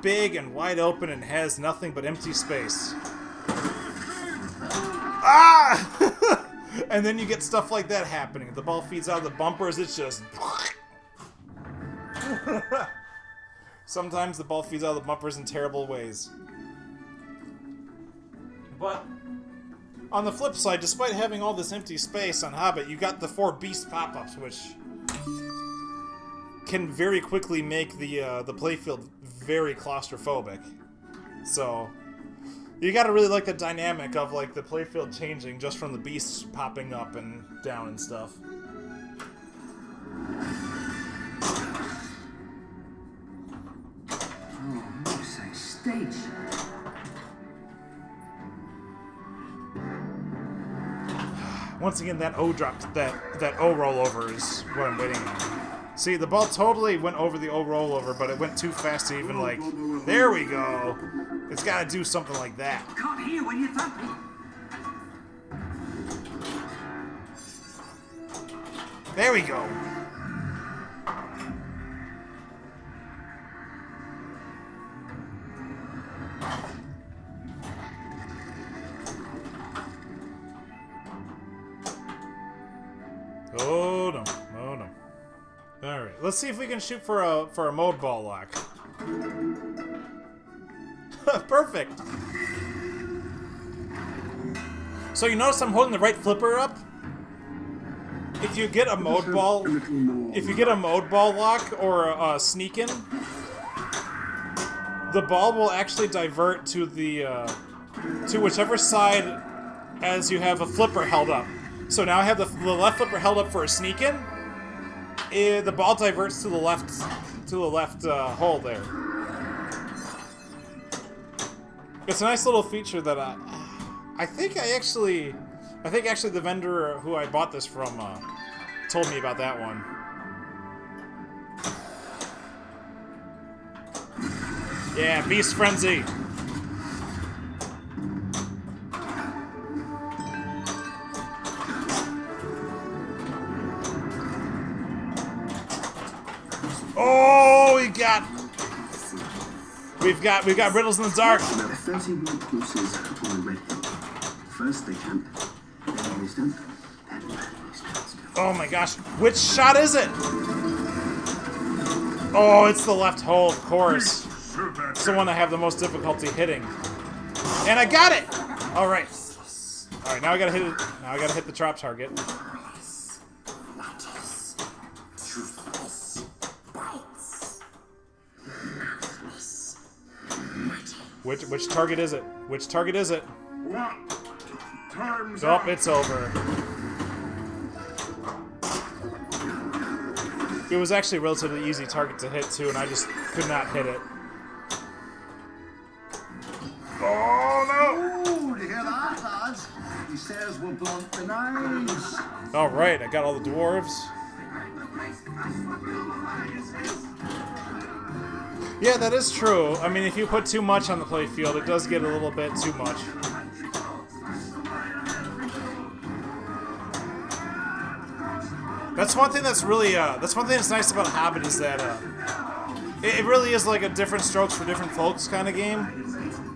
big and wide open and has nothing but empty space. Ah! And then you get stuff like that happening. If the ball feeds out of the bumpers, it's just... Sometimes the ball feeds out of the bumpers in terrible ways. But on the flip side, despite having all this empty space on Hobbit, you got the 4 beast pop-ups, which can very quickly make the playfield very claustrophobic. So you gotta really like the dynamic of like the playfield changing just from the beasts popping up and down and stuff. Oh, what's a stage? Once again, that O drop, that O rollover is what I'm waiting on. See, the ball totally went over the O rollover, but it went too fast to even like. There we go. It's got to do something like that. Can't hear when you're tapping. There we go. Oh no! Oh no! All right, let's see if we can shoot for a mode ball lock. Perfect. So you notice I'm holding the right flipper up. If you get a mode ball, lock or a sneak in, the ball will actually divert to the to whichever side as you have a flipper held up. So now I have the left flipper held up for a sneak in. The ball diverts to the left hole there. It's a nice little feature that I think actually the vendor who I bought this from told me about that one. Yeah, Beast Frenzy. Oh, we've got riddles in the dark. About 30 white horses on a red hill. First they camp, then they stand, then they stand still. Oh my gosh, which shot is it? Oh, it's the left hole, of course. It's the one I have the most difficulty hitting. And I got it! Alright. Alright, now I gotta hit it. Now I gotta hit the drop target. Which target is it? Which target is it? Oh, it's over. It was actually a relatively easy target to hit too, and I just could not hit it. Oh no! Ooh, you hear that, lads? He says we'll blunt the knives. Alright, I got all the dwarves. Yeah, that is true. I mean, if you put too much on the playfield, it does get a little bit too much. That's one thing that's really, that's one thing that's nice about Hobbit is that, it really is like a different strokes for different folks kind of game.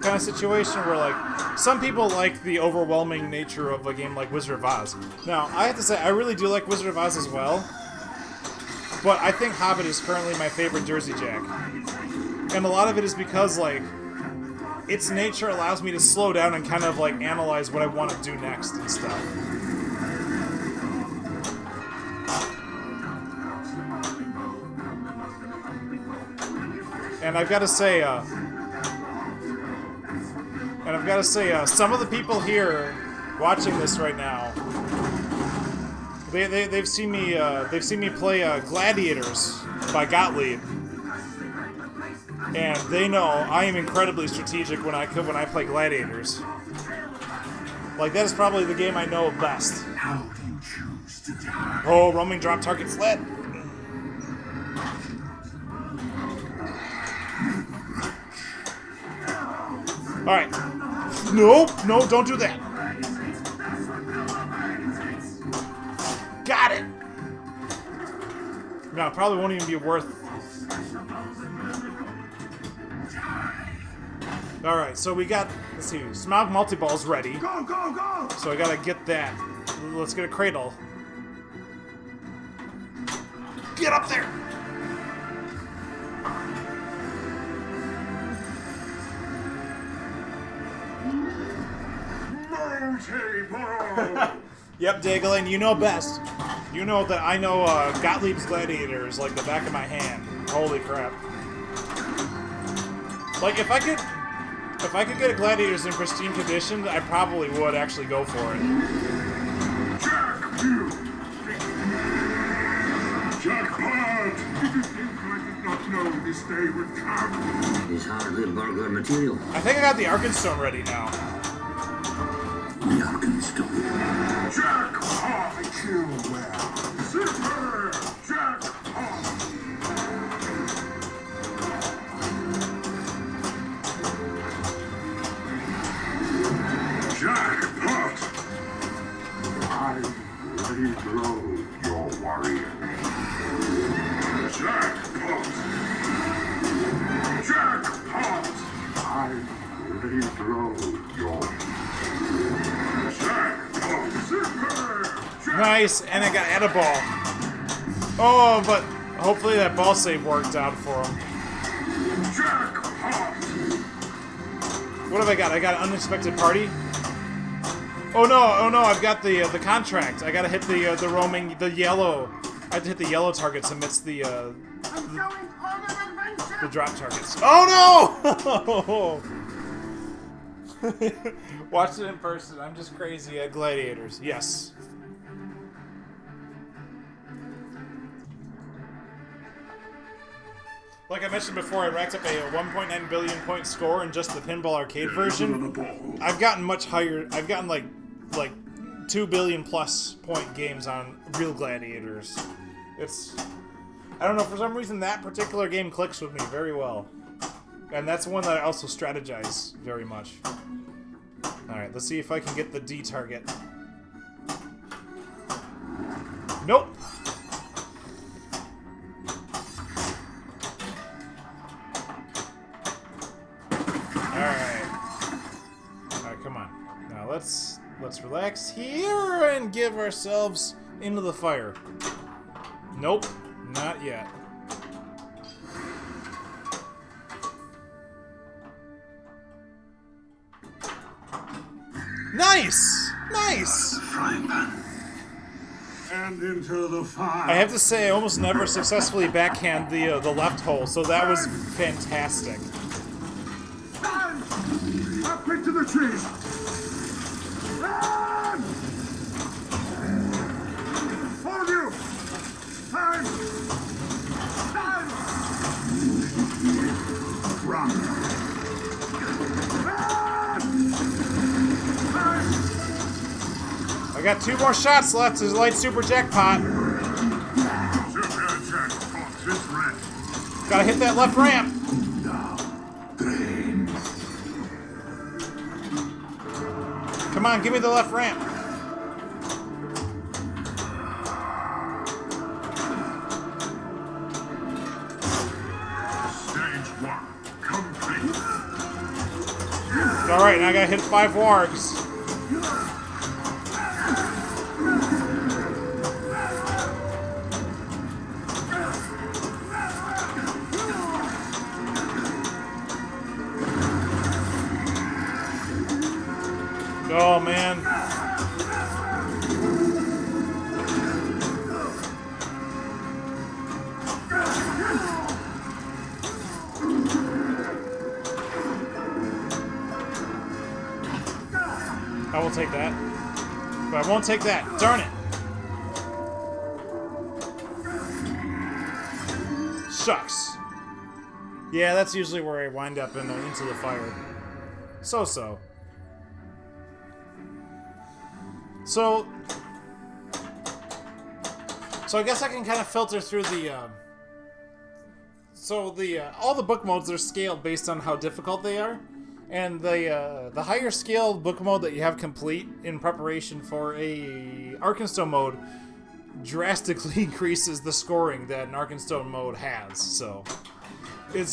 kind of situation where, like, some people like the overwhelming nature of a game like Wizard of Oz. Now, I have to say, I really do like Wizard of Oz as well, but I think Hobbit is currently my favorite Jersey Jack. And a lot of it is because, like, its nature allows me to slow down and kind of, like, analyze what I want to do next and stuff. And I've got to say, some of the people here watching this right now, they've seen me play Gladiators by Gottlieb, and they know I am incredibly strategic when I play Gladiators. Like, that is probably the game I know best. How do you choose to die? Oh, roaming drop target's lit. Alright. Nope, no, don't do that. Got it! No, it probably won't even be worth... Alright, so we got, let's see, Smaug multi-ball's ready. Go, go, go! So I gotta get that. Let's get a cradle. Get up there! Yep, Daglin, you know best. You know that I know Gottlieb's Gladiators like the back of my hand. Holy crap. Like, if I could get a Gladiators in pristine condition, I probably would actually go for it. Jackpot! I did not know this day would come. It's hardly burglar material. I think I got the Arkenstone ready now. The Arkenstone. Jackpot! I kill well. Super Jackpot! Jackpot! I reload your warrior. Jackpot! Jackpot! I reload your Jackpot! Super! Nice, and I got Ediball. Oh, but hopefully that ball save worked out for him. Jackpot! What have I got? I got an unexpected party. Oh no! I've got the contract. I gotta hit the roaming, the yellow. I have to hit the yellow targets amidst the I'm going on an adventure! the drop targets. Oh no! Watch it in person. I'm just crazy at Gladiators. Yes. Like I mentioned before, I racked up a 1.9 billion point score in just the Pinball Arcade version. I've gotten much higher. I've gotten like 2 billion plus point games on real Gladiators. It's, I don't know, for some reason that particular game clicks with me very well. And that's one that I also strategize very much. Alright, let's see if I can get the D target. Nope! Alright. Alright, come on. Now let's relax here and give ourselves into the fire. Nope, not yet. Nice! Nice! Frying pan. And into the fire. I have to say, I almost never successfully backhand the left hole, so that was fantastic. Run! Up into the trees! Run! Hold you! Time! Time! Run! I got 2 more shots left to light Super Jackpot. Super Jackpot is ready. Gotta hit that left ramp. Come on, give me the left ramp. Stage 1 complete. alright, now I gotta hit 5 wargs. Oh man. I will take that. But I won't take that. Darn it. Shucks. Yeah, that's usually where I wind up into the fire. So-so. So I guess I can kind of filter through the, all the book modes are scaled based on how difficult they are. And the higher scaled book mode that you have complete in preparation for a Arkenstone mode drastically increases the scoring that an Arkenstone mode has. So it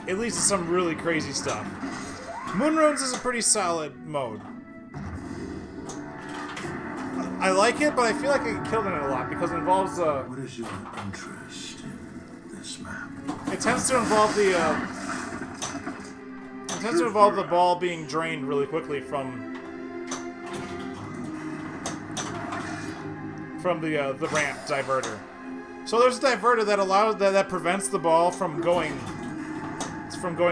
leads to some really crazy stuff. Moonrunes is a pretty solid mode. I like it, but I feel like I get killed in it a lot because it involves What is your interest in this map? it tends to involve the ball being drained really quickly from the ramp diverter. So there's a diverter that allows that prevents the ball from going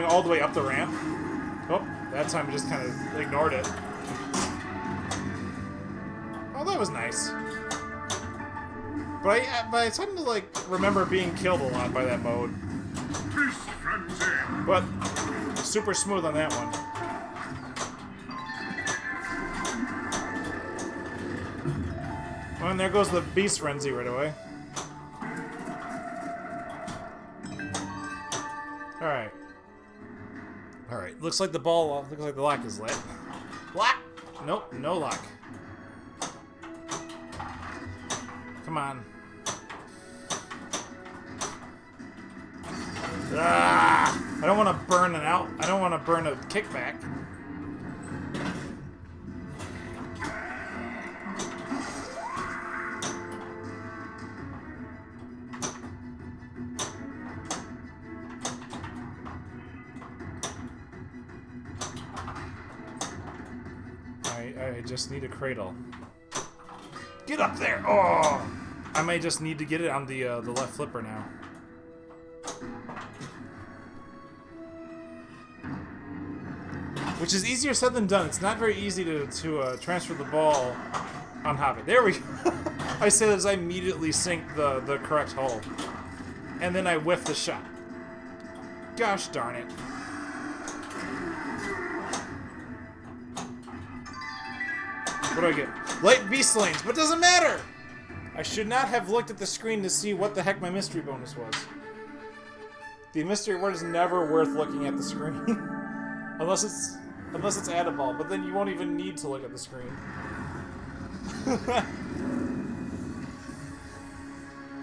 all the way up the ramp. Oh, that time I just kind of ignored it. Oh, that was nice. But I tend to like remember being killed a lot by that mode. But super smooth on that one. Oh, and there goes the Beast Frenzy right away. Alright. Alright, looks like the lock is lit. Lock! Nope, no lock. Come on. Ah! I don't want to burn it out. I don't want to burn a kickback. I just need a cradle. Get up there! Oh! I may just need to get it on the left flipper now. Which is easier said than done. It's not very easy to transfer the ball on Hobbit. There we go. I say as I immediately sink the correct hole. And then I whiff the shot. Gosh darn it. What do I get? Light beast lanes, but doesn't matter! I should not have looked at the screen to see what the heck my mystery bonus was. The mystery word is never worth looking at the screen. Unless it's addable, but then you won't even need to look at the screen.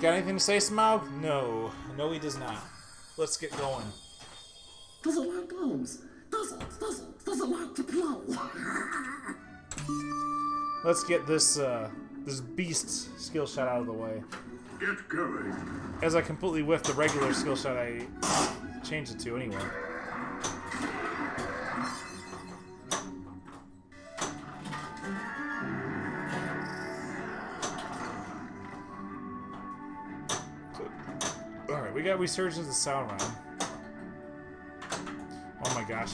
Got anything to say, Smaug? No. No, he does not. Let's get going. Doesn't like gnomes. Doesn't like to play. Let's get this beast skill shot out of the way. Get going. As I completely whiffed the regular skill shot I changed it to anyway. Alright, we got Resurgence of Sauron. Oh my gosh.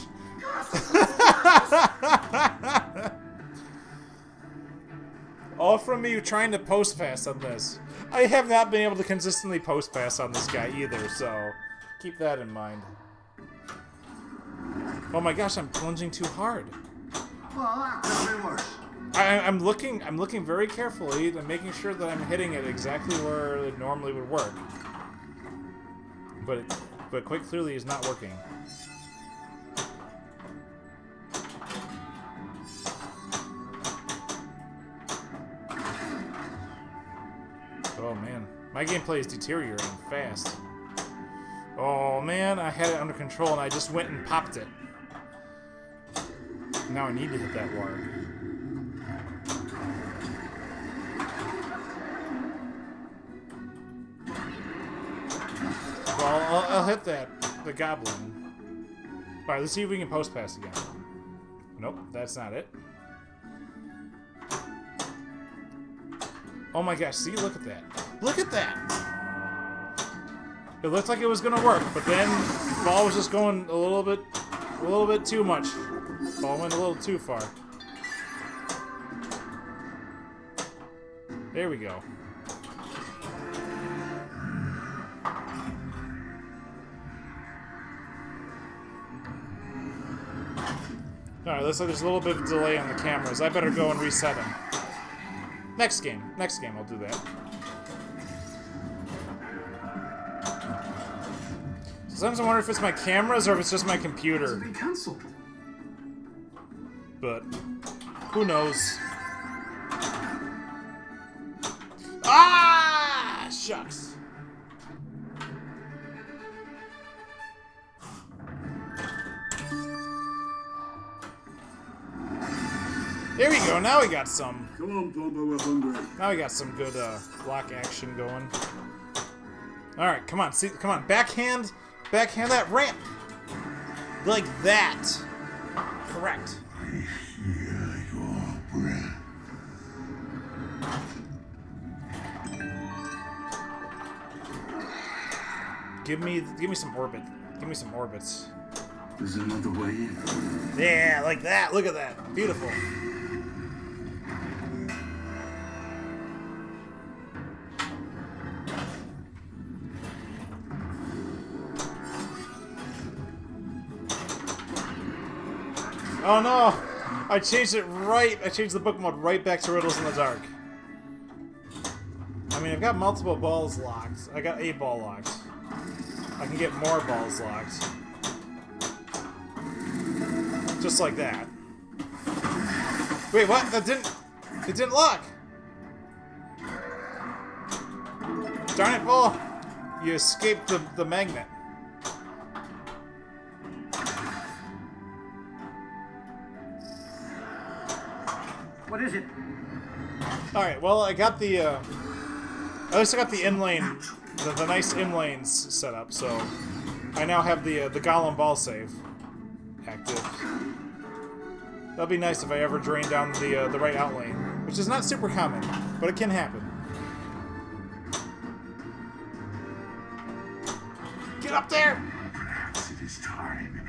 All from me trying to post pass on this. I have not been able to consistently post pass on this guy either, so keep that in mind. Oh my gosh, I'm plunging too hard. Well, that could have been worse. I'm looking very carefully and making sure that I'm hitting it exactly where it normally would work. But quite clearly is not working. Oh man, my gameplay is deteriorating fast. Oh man, I had it under control and I just went and popped it. Now I need to hit that warg. Well, I'll hit the goblin. Alright, let's see if we can post pass again. Nope, that's not it. Oh my gosh, see, look at that. Look at that! It looked like it was gonna work, but then the ball was just going a little bit too much. The ball went a little too far. There we go. Alright, looks like there's a little bit of delay on the cameras. I better go and reset them. Next game I'll do that. Sometimes I wonder if it's my cameras or if it's just my computer. It's been cancelled. But who knows? Ah! Shucks. There we go. Now we got some. Come on, Plumber, we're hungry. Now we got some good lock action going. All right, come on. See, come on. Backhand that ramp. Like that. Correct. I hear your breath. Give me some orbit. Give me some orbits. There's another way in. Yeah, like that. Look at that. Beautiful. Oh no! I changed it right. I changed the book mode right back to Riddles in the Dark. I mean, I've got multiple balls locked. I got 8 ball locked. I can get more balls locked. Just like that. Wait, what? It didn't lock! Darn it, ball! You escaped the magnet. What is it? Alright, well, I got the, at least I got the in-lane, the nice in-lanes set up, so I now have the Golem ball save active. That'll be nice if I ever drain down the right out lane, which is not super common, but it can happen. Get up there! Perhaps it is time.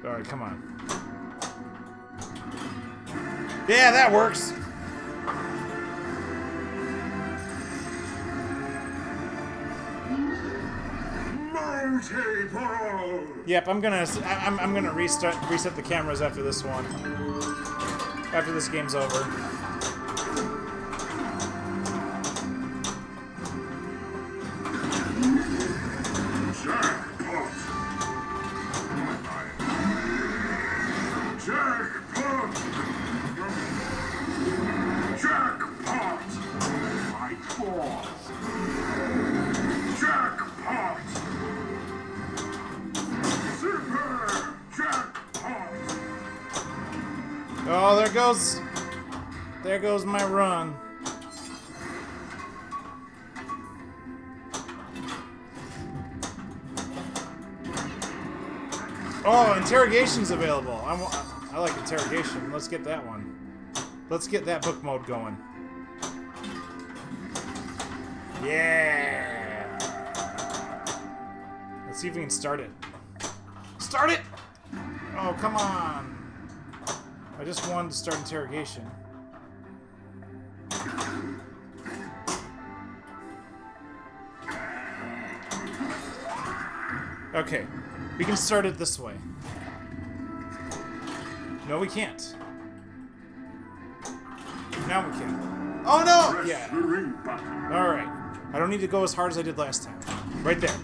Alright, come on. Yeah, that works! Yep, I'm gonna reset the cameras after this one. After this game's over. Oh, there goes my run. Oh, interrogation's available. I like interrogation. Let's get that one. Let's get that book mode going. Yeah. Let's see if we can start it. Start it! Oh, come on. I just wanted to start interrogation. Okay, we can start it this way. No, we can't. Now we can. Oh no! Yeah. Alright. I don't need to go as hard as I did last time. Right there.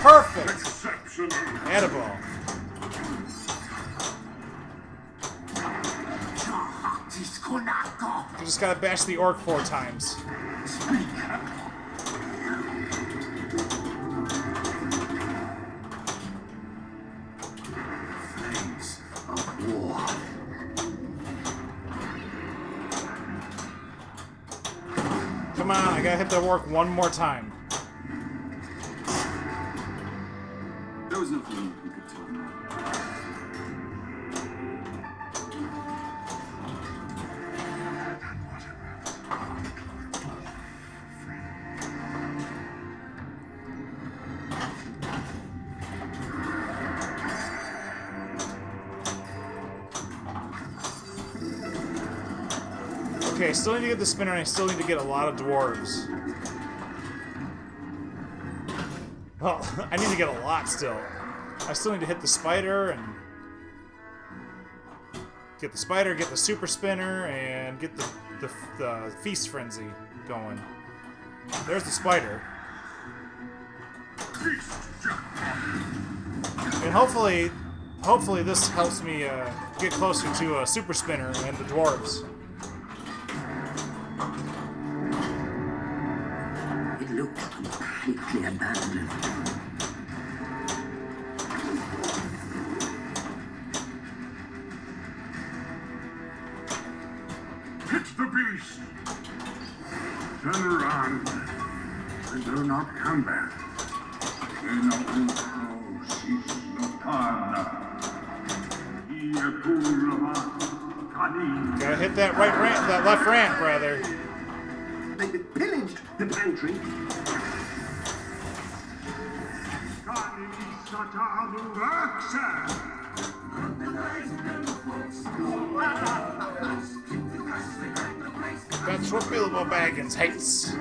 Perfect! Attaboy. You just gotta bash the orc 4 times. Flames of war. Come on, I gotta hit the orc one more time. There was nothing we could tell him. Okay, I still need to get the spinner, and I still need to get a lot of dwarves. Well, I need to get a lot still. I still need to hit the spider, and... get the spider, get the super spinner, and get the feast frenzy going. There's the spider. And hopefully this helps me get closer to a super spinner and the dwarves. It looked completely abandoned. Hit the beast! Turn around and do not come back. Gotta hit that right ramp, that left ramp, rather. They pillaged the pantry. That's what Bilbo Baggins hates.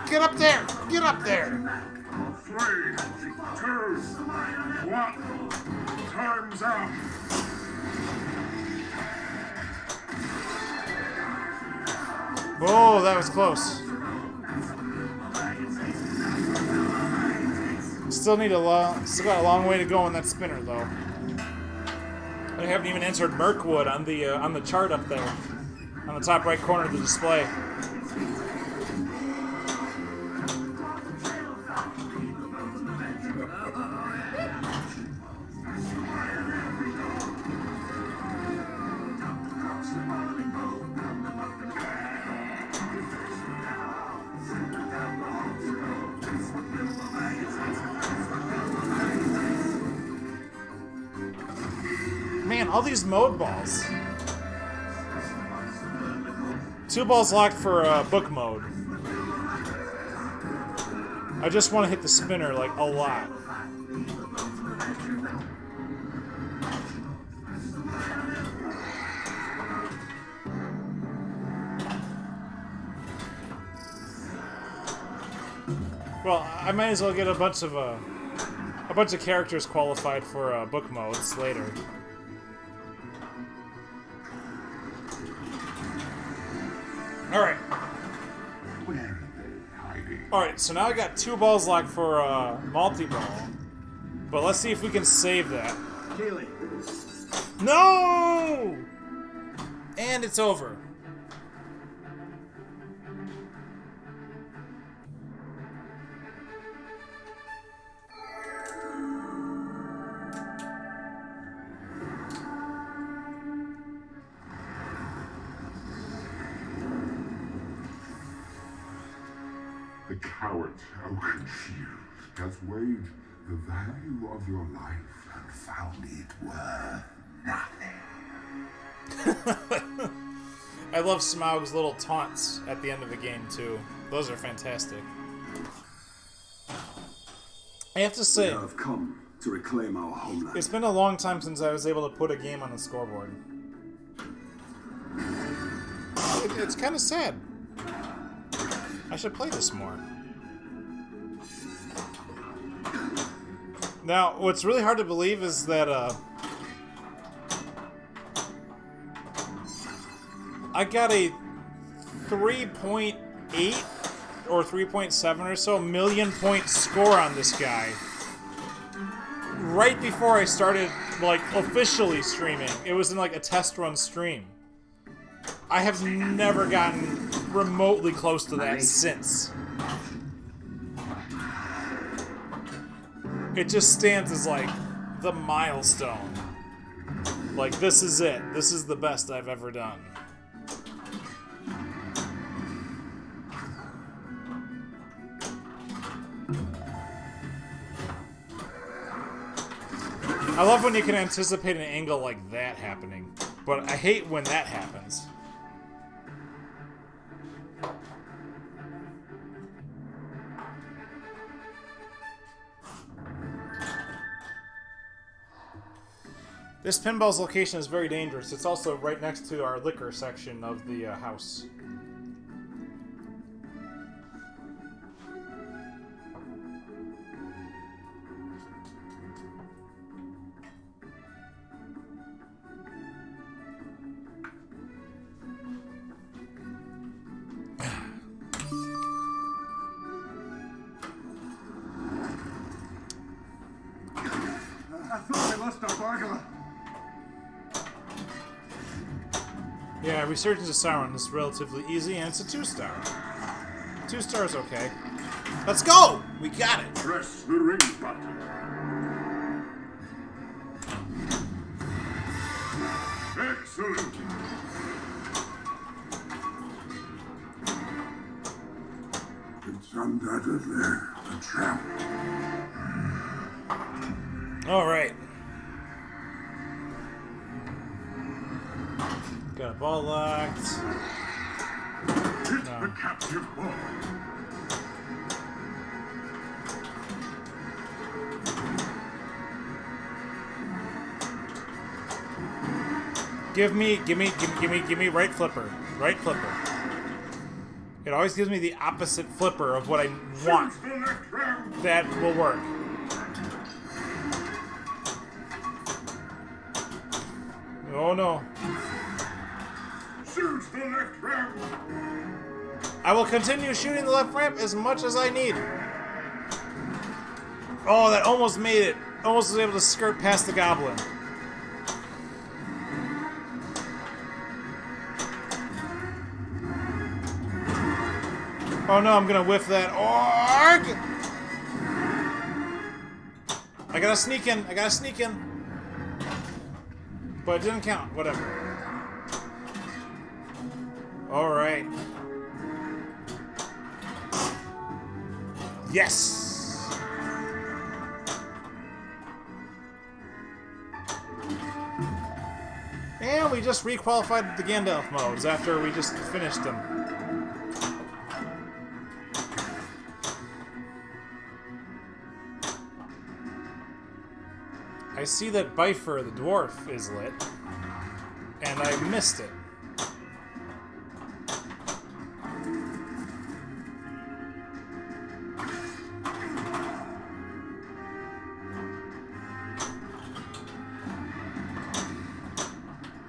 Get up there! Get up there! 3, 2, 1. Time's up. Oh, that was close. Still got a long way to go on that spinner, though. I haven't even entered Mirkwood on the chart up there, on the top right corner of the display. Man, all these mode balls. 2 balls locked for book mode. I just want to hit the spinner, like, a lot. Well, I might as well get a bunch of characters qualified for book modes later. Alright. Alright, so now I got 2 balls locked for multi-ball. But let's see if we can save that. Keely. No! And it's over. The coward, so confused, has weighed the value of your life and found it worth nothing. I love Smaug's little taunts at the end of the game, too. Those are fantastic. I have to say, We have come to reclaim our homeland. it's been a long time since I was able to put a game on the scoreboard. It's kind of sad. I should play this more. Now, what's really hard to believe is that, I got a 3.8 or 3.7 or so million point score on this guy right before I started like, officially streaming. It was in, like, a test run stream. I have never gotten remotely close to that since. It just stands as, like, the milestone. Like, this is it. This is the best I've ever done. I love when you can anticipate an angle like that happening, but I hate when that happens. This pinball's location is very dangerous. It's also right next to our liquor section of the house. I thought I lost our burglar. Yeah, Resurgence of Sauron is relatively easy, and it's a 2-star. 2 stars, okay. Let's go! We got it! Press the ring button. Excellent. It's undoubtedly a trap. Alright. Got a ball locked. Hit the captive ball. Give me right flipper. Right flipper. It always gives me the opposite flipper of what I want. Choose the left round. That will work. Oh no. Choose the left round. I will continue shooting the left ramp as much as I need. Oh, that almost made it. Almost was able to skirt past the goblin. Oh no, I'm gonna whiff that. Org! I gotta sneak in. I gotta sneak in. But it didn't count. Whatever. Alright. Yes! And we just requalified the Gandalf modes after we just finished them. I see that Bifer the dwarf is lit, and I missed it.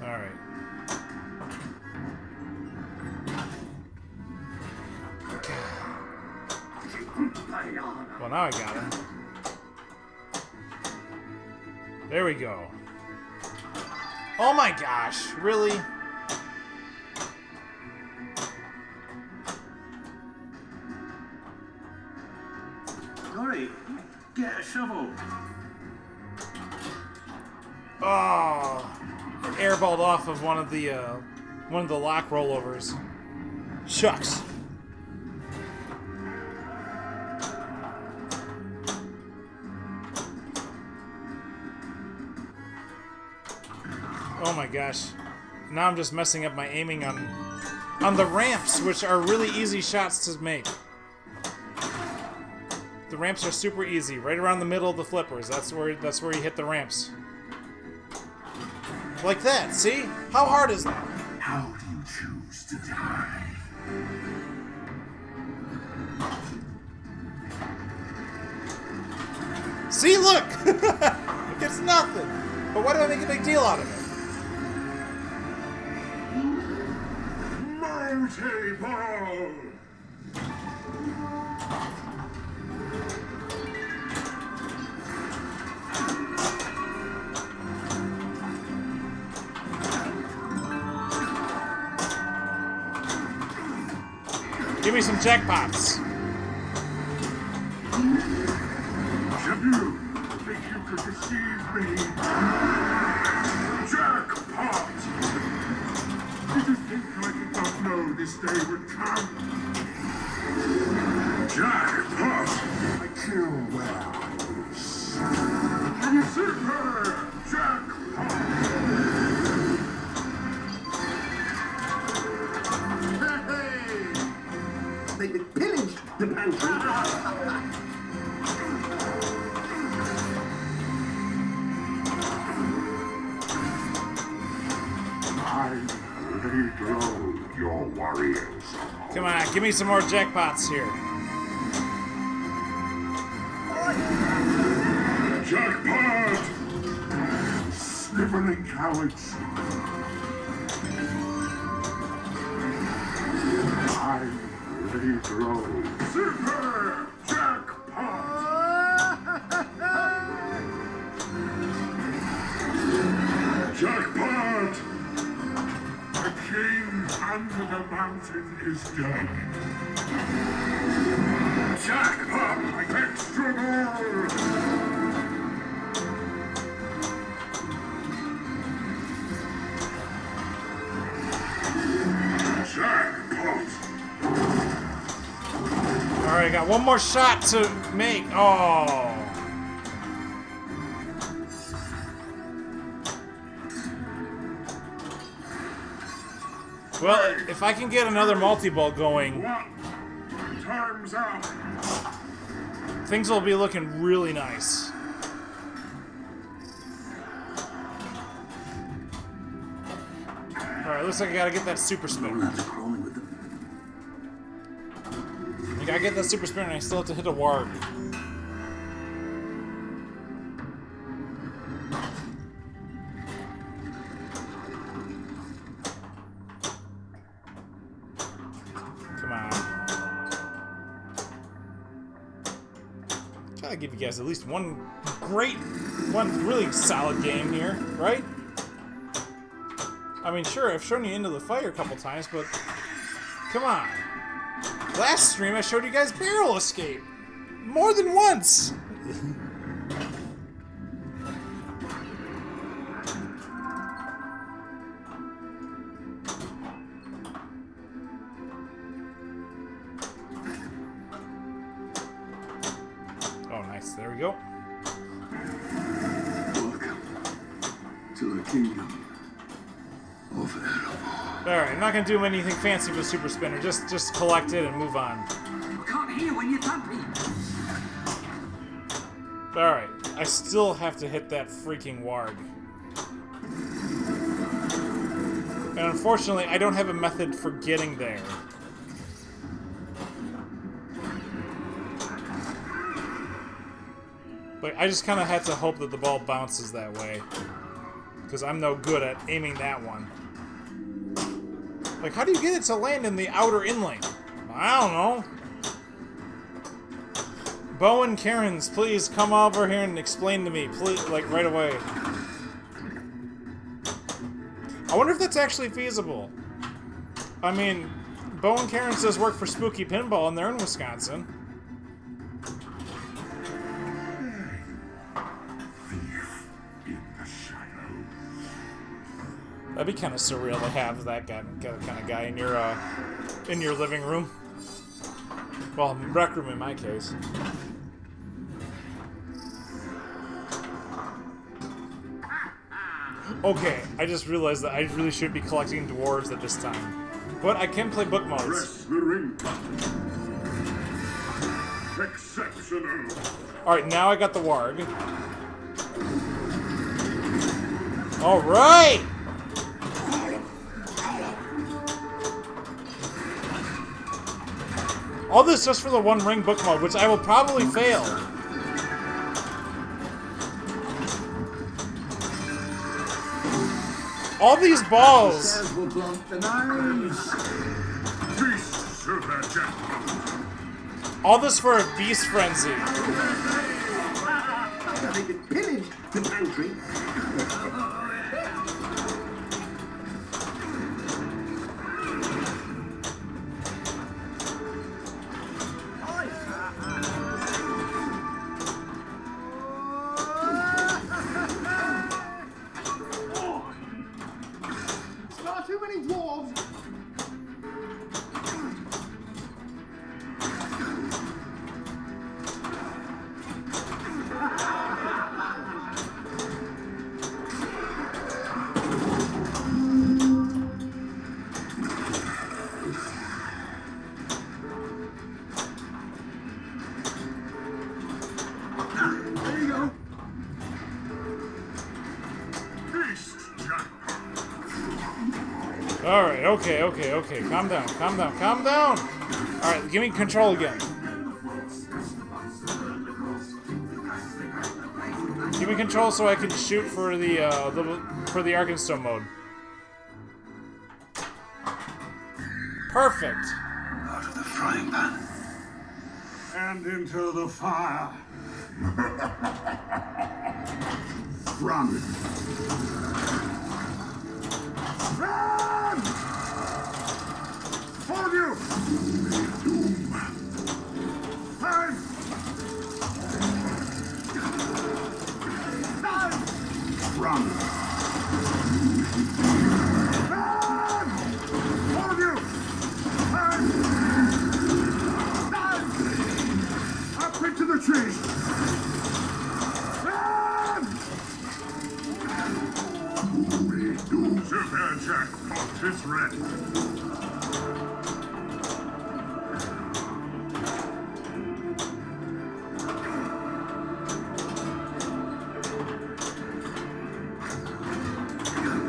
Alright. Well, now I got him. There we go. Oh my gosh, really? Dory, get a shovel. Oh, it airballed off of one of the lock rollovers. Shucks. Oh my gosh. Now I'm just messing up my aiming on the ramps, which are really easy shots to make. The ramps are super easy, right around the middle of the flippers. That's where you hit the ramps. Like that, see? How hard is that? How do you choose to die? See, look! It's nothing. But why do I make a big deal out of it? Mighty ball! Give me some jackpots. You think you could deceive me? Jackpot! Did you think I did not know this day would come? Jackpot! I kill werewolves. Super jackpot! Hey! They pillaged the pantry. I laid low your warriors. Come on, give me some more jackpots here. Jackpot! Sniveling cowards. I laid low. Super jackpot! Jackpot! The king under the mountain is dead. Jackpot! Extra gold! Jackpot! Alright, got one more shot to make. Oh. Well, if I can get another multi-ball going, Time's up! things will be looking really nice. Alright, looks like I gotta get that super spin. After crawling with them. I gotta get that super spin and I still have to hit a warg. Come on. Try to give you guys at least one really solid game here, right? I mean, sure, I've shown you Into the Fire a couple times, but come on. Last stream, I showed you guys Barrel Escape. More than once. Oh, nice. There we go. Welcome to the kingdom of animals. Alright, I'm not gonna do anything fancy with Super Spinner. Just collect it and move on. I can't hear when you're thumping. Alright, I still have to hit that freaking warg. And unfortunately, I don't have a method for getting there. Like, I just kind of had to hope that the ball bounces that way. Because I'm no good at aiming that one. Like, how do you get it to land in the outer inlane? I don't know. Bo and Karens, please come over here and explain to me, please, like, right away. I wonder if that's actually feasible. I mean, Bo and Karens does work for Spooky Pinball, and they're in Wisconsin. Thief in the shadows. That'd be kind of surreal to have that kind of guy in your living room. Well, rec room in my case. Okay, I just realized that I really should be collecting dwarves at this time. But I can play book modes. Press the ring button. Exceptional. Alright, now I got the warg. Alright! All this just for the one ring book mode, which I will probably fail. All these balls. Stairs will blunt the nose. Beasts of the jackpot. All this for a beast frenzy. They pillaged the pantry. okay, okay, okay. Calm down, calm down, calm down. All right, give me control again. Give me control so I can shoot for the Arkenstone mode. Perfect. Out of the frying pan. And into the fire. Run! Run! Hold you! Time! Time! Run! Run! Hold you! Time! Time! Up into the tree! Super jackpot is ready.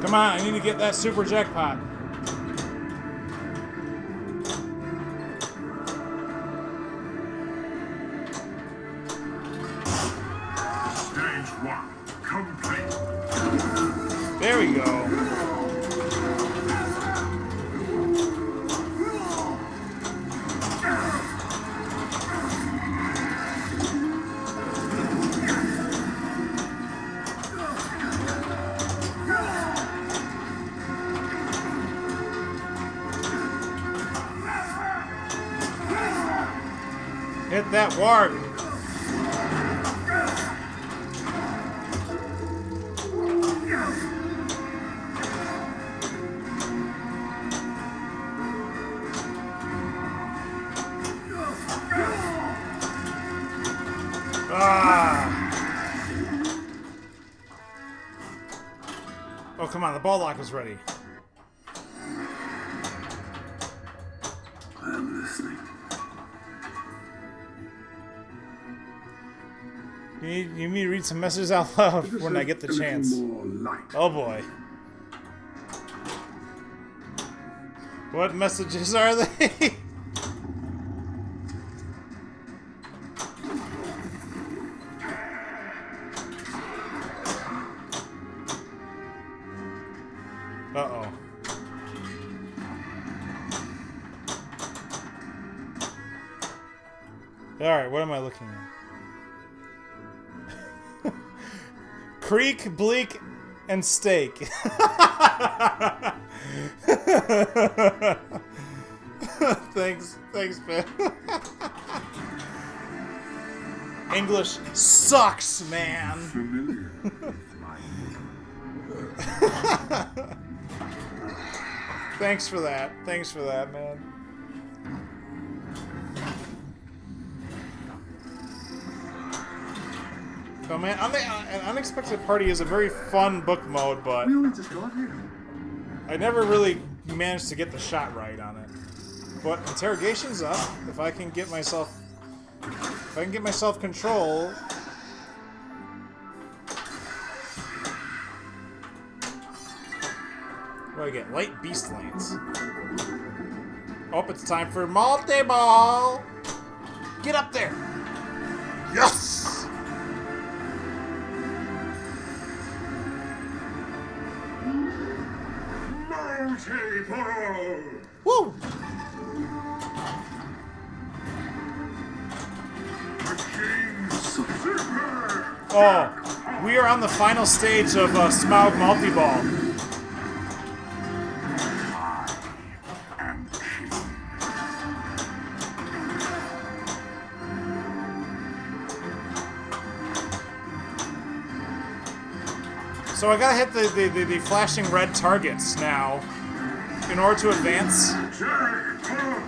Come on, I need to get that super jackpot. Stage 1 complete. There we go. Hit that warg. Oh, come on, the ball lock is ready. I'm listening. You need me to read some messages out loud when I get the chance. More light. Oh boy. What messages are they? Uh-oh. Alright, what am I looking at? Creek, bleak, and steak. Thanks, man. English sucks, man. Familiar. Thanks for that, man. So, man, An Unexpected Party is a very fun book mode, but We only just got here. I never really managed to get the shot right on it. But interrogation's up. If I can get myself control. What do I get? Light beast lanes. Oh, it's time for multi-ball. Get up there. Yes. Multi-ball! Woo! The King's Super! Oh, we are on the final stage of Smaug Multi-Ball. And King. So I gotta hit the flashing red targets now in order to advance. Jackpot!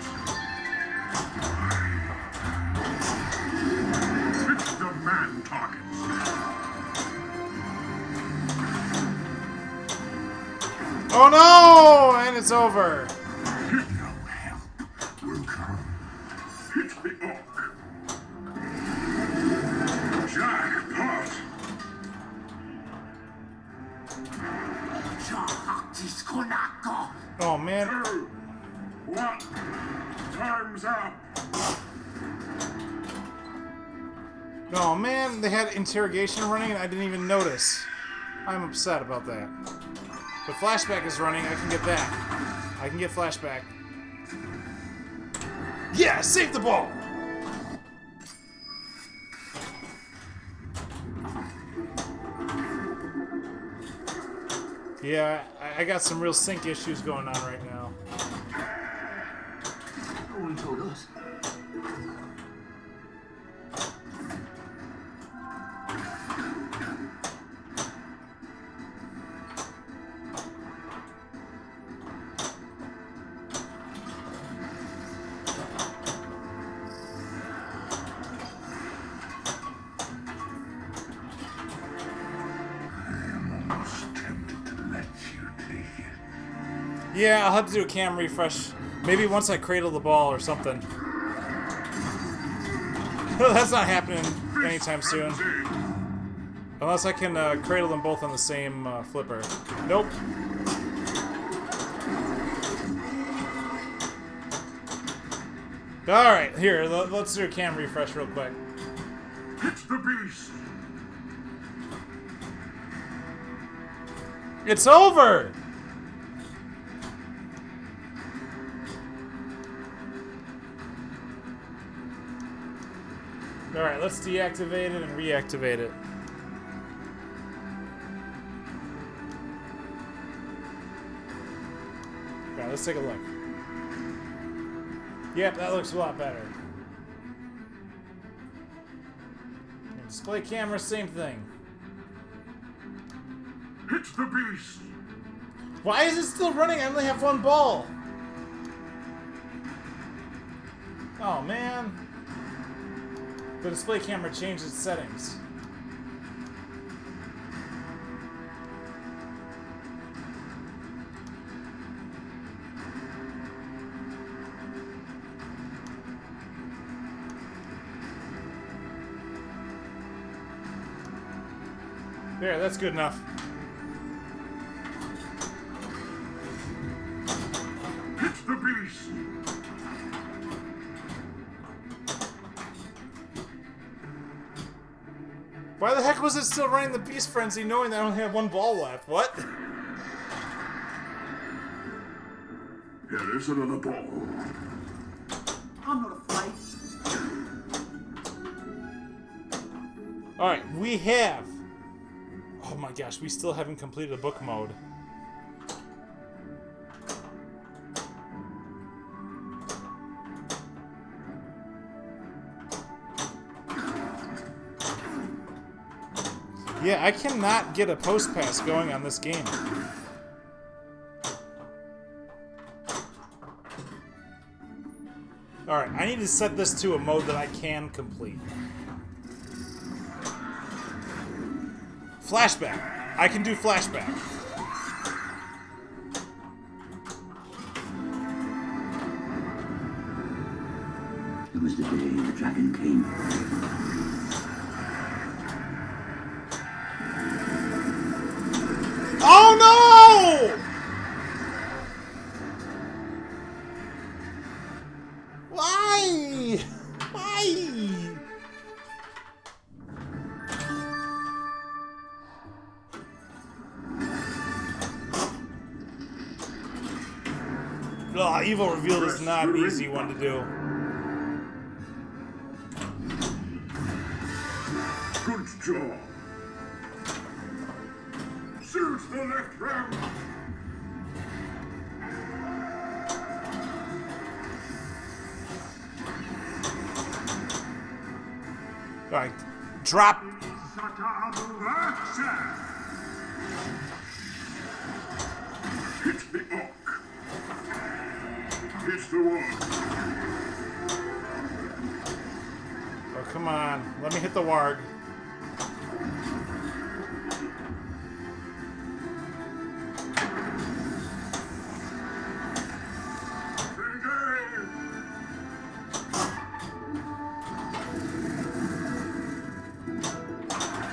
Hit the man targets. Oh no! And it's over. No help will come. Hit the orc. Jackpot! Oh man. Time's up. Oh man, they had interrogation running and I didn't even notice. I'm upset about that. But flashback is running, I can get that. I can get flashback. Yeah, save the ball! Yeah, I got some real sync issues going on right now. No one told us. Yeah, I'll have to do a cam refresh. Maybe once I cradle the ball or something. That's not happening anytime soon. Unless I can cradle them both on the same flipper. Nope. Alright, here, let's do a cam refresh real quick. Hit the beast. It's over! Alright, let's deactivate it and reactivate it. Alright, let's take a look. Yep, that looks a lot better. And display camera, same thing. Hit the beast. Why is it still running? I only have one ball. Oh, man. The display camera changed its settings. There, that's good enough. Hit the beast. Why the heck was it still running the Beast Frenzy knowing that I only have one ball left? What? Here is another ball. I'm not afraid. Alright, we have... Oh my gosh, we still haven't completed a book mode. Yeah, I cannot get a post pass going on this game. Alright, I need to set this to a mode that I can complete. Flashback. I can do flashback. It was the day the dragon came. Oh no! Why? Why? Oh, evil revealed is not an easy one to do. Good job. Shoot the left ram. Alright, drop. Hit the oak. Hit the wall. Oh, come on. Let me hit the warg.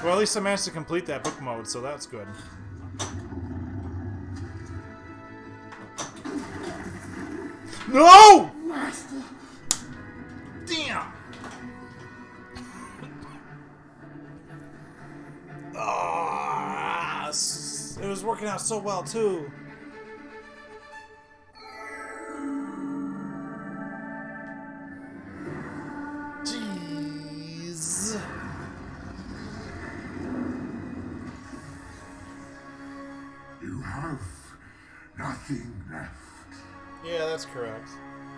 Well, at least I managed to complete that book mode, so that's good. No! Nasty. working out so well too. Jeez. You have nothing left. Yeah, that's correct.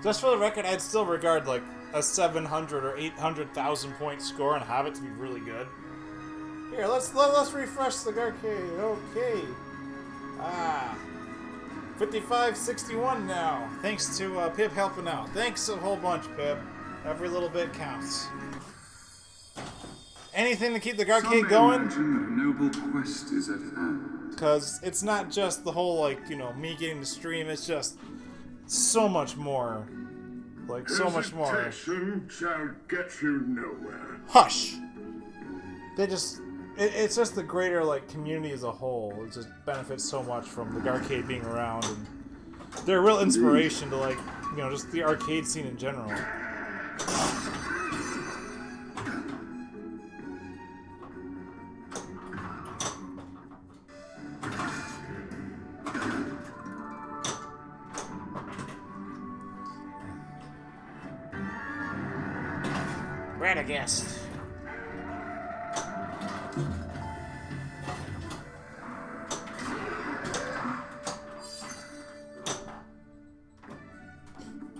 Just for the record, I'd still regard like a 700 or 800,000 point score on Hobbit to be really good. Here, let's refresh the arcade. Okay. 55-61 now. Thanks to Pip helping out. Thanks a whole bunch, Pip. Every little bit counts. Anything to keep the arcade going? Imagine that a noble quest is at hand. Because it's not just the whole, like, you know, me getting to stream. It's just so much more. Like, so much more. Hesitation shall get you nowhere. Hush! They just... It's just the greater, like, community as a whole. It just benefits so much from the arcade being around. And they're a real inspiration to, like, you know, just the arcade scene in general. Radagast.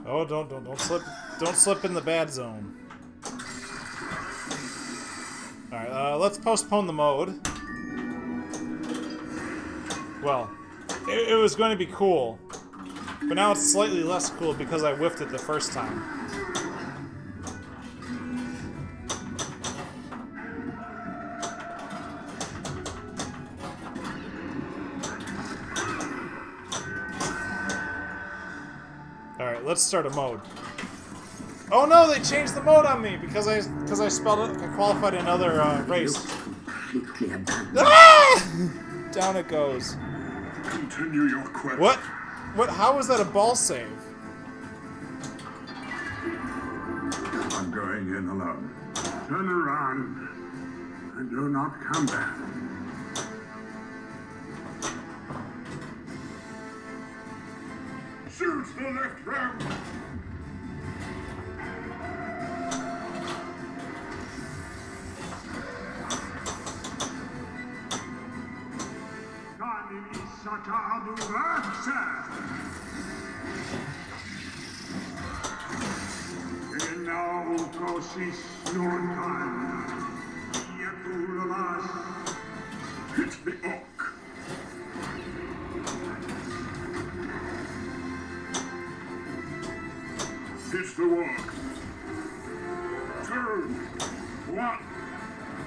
Oh, don't slip in the bad zone. All right, let's postpone the mode. Well, it was going to be cool, but now it's slightly less cool because I whiffed it the first time. Alright, let's start a mode. Oh no, they changed the mode on me because I spelled it. I qualified another race. Ah! Down it goes. Continue your quest. What? What? How was that a ball save? I'm going in alone. Turn around and do not come back. Choose the left round. Hit the oak. Hit the walk. 2, 1.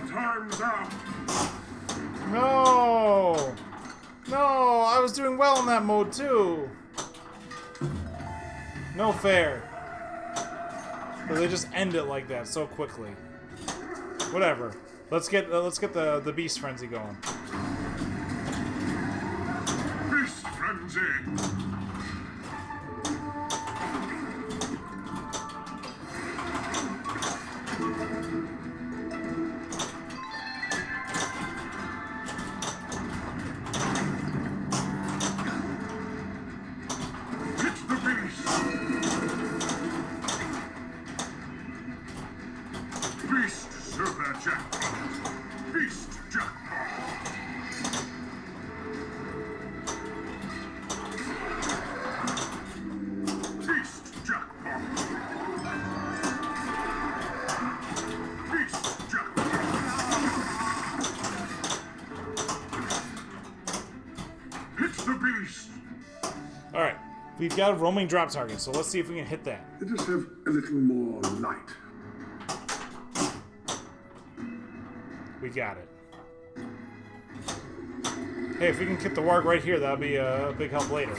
Time's up. No! No, I was doing well in that mode too. No fair. But they just end it like that so quickly. Whatever. Let's get the beast frenzy going. Beast frenzy. Beast Super Jackpot! Beast Jackpot! Beast Jackpot! Beast Jackpot! Hit the beast! Alright, we've got a roaming drop target, so let's see if we can hit that. Let us have a little more light. We got it. Hey, if we can get the warg right here, that'll be a big help later.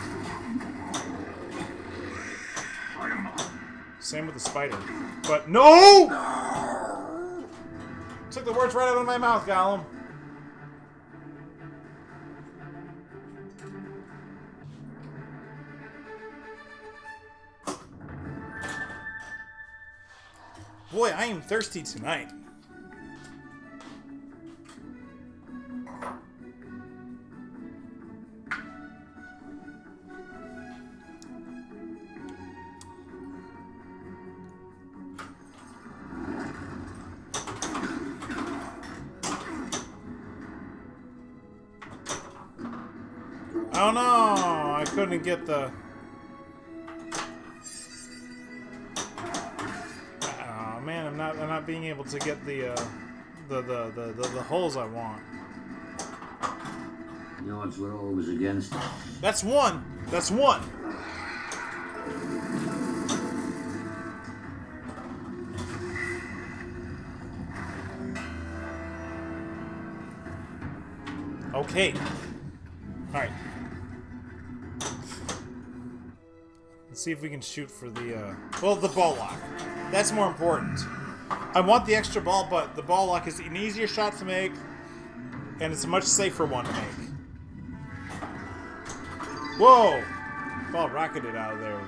Same with the spider. But no! Took the words right out of my mouth, Gollum. Boy, I am thirsty tonight. Oh no! I couldn't get the... Oh man, I'm not being able to get the holes I want. The odds were always against it. That's one! That's one! Okay. Alright. Let's see if we can shoot for the, well, the ball lock. That's more important. I want the extra ball, but the ball lock is an easier shot to make, and it's a much safer one to make. Whoa! Ball rocketed out of there.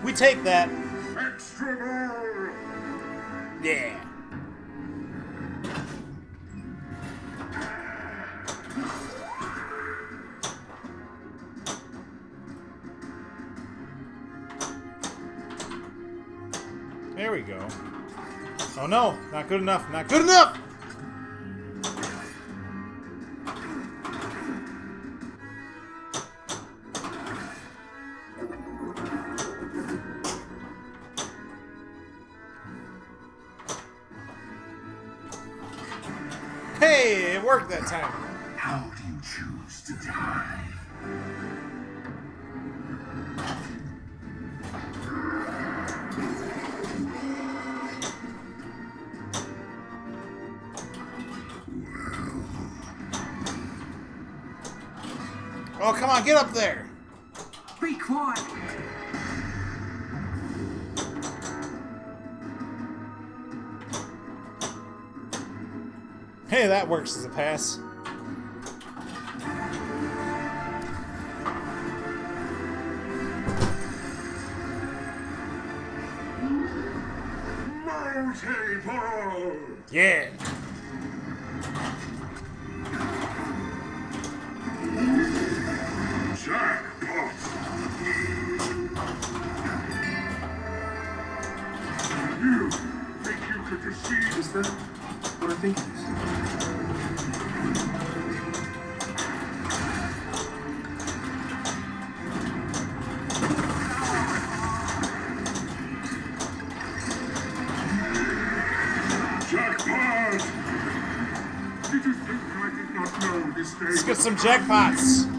We take that. Extra ball! Yeah. There we go. Oh no, not good enough, not good enough! Hey, it worked that time. How do you choose to die? Oh, come on, get up there! Be quiet. Hey, that works as a pass. Multi-ball! Yeah. Jackpot! You think you could deceive? Is that what I think it is? Jackpot! Did you think I did not know this day? Let's get some jackpots.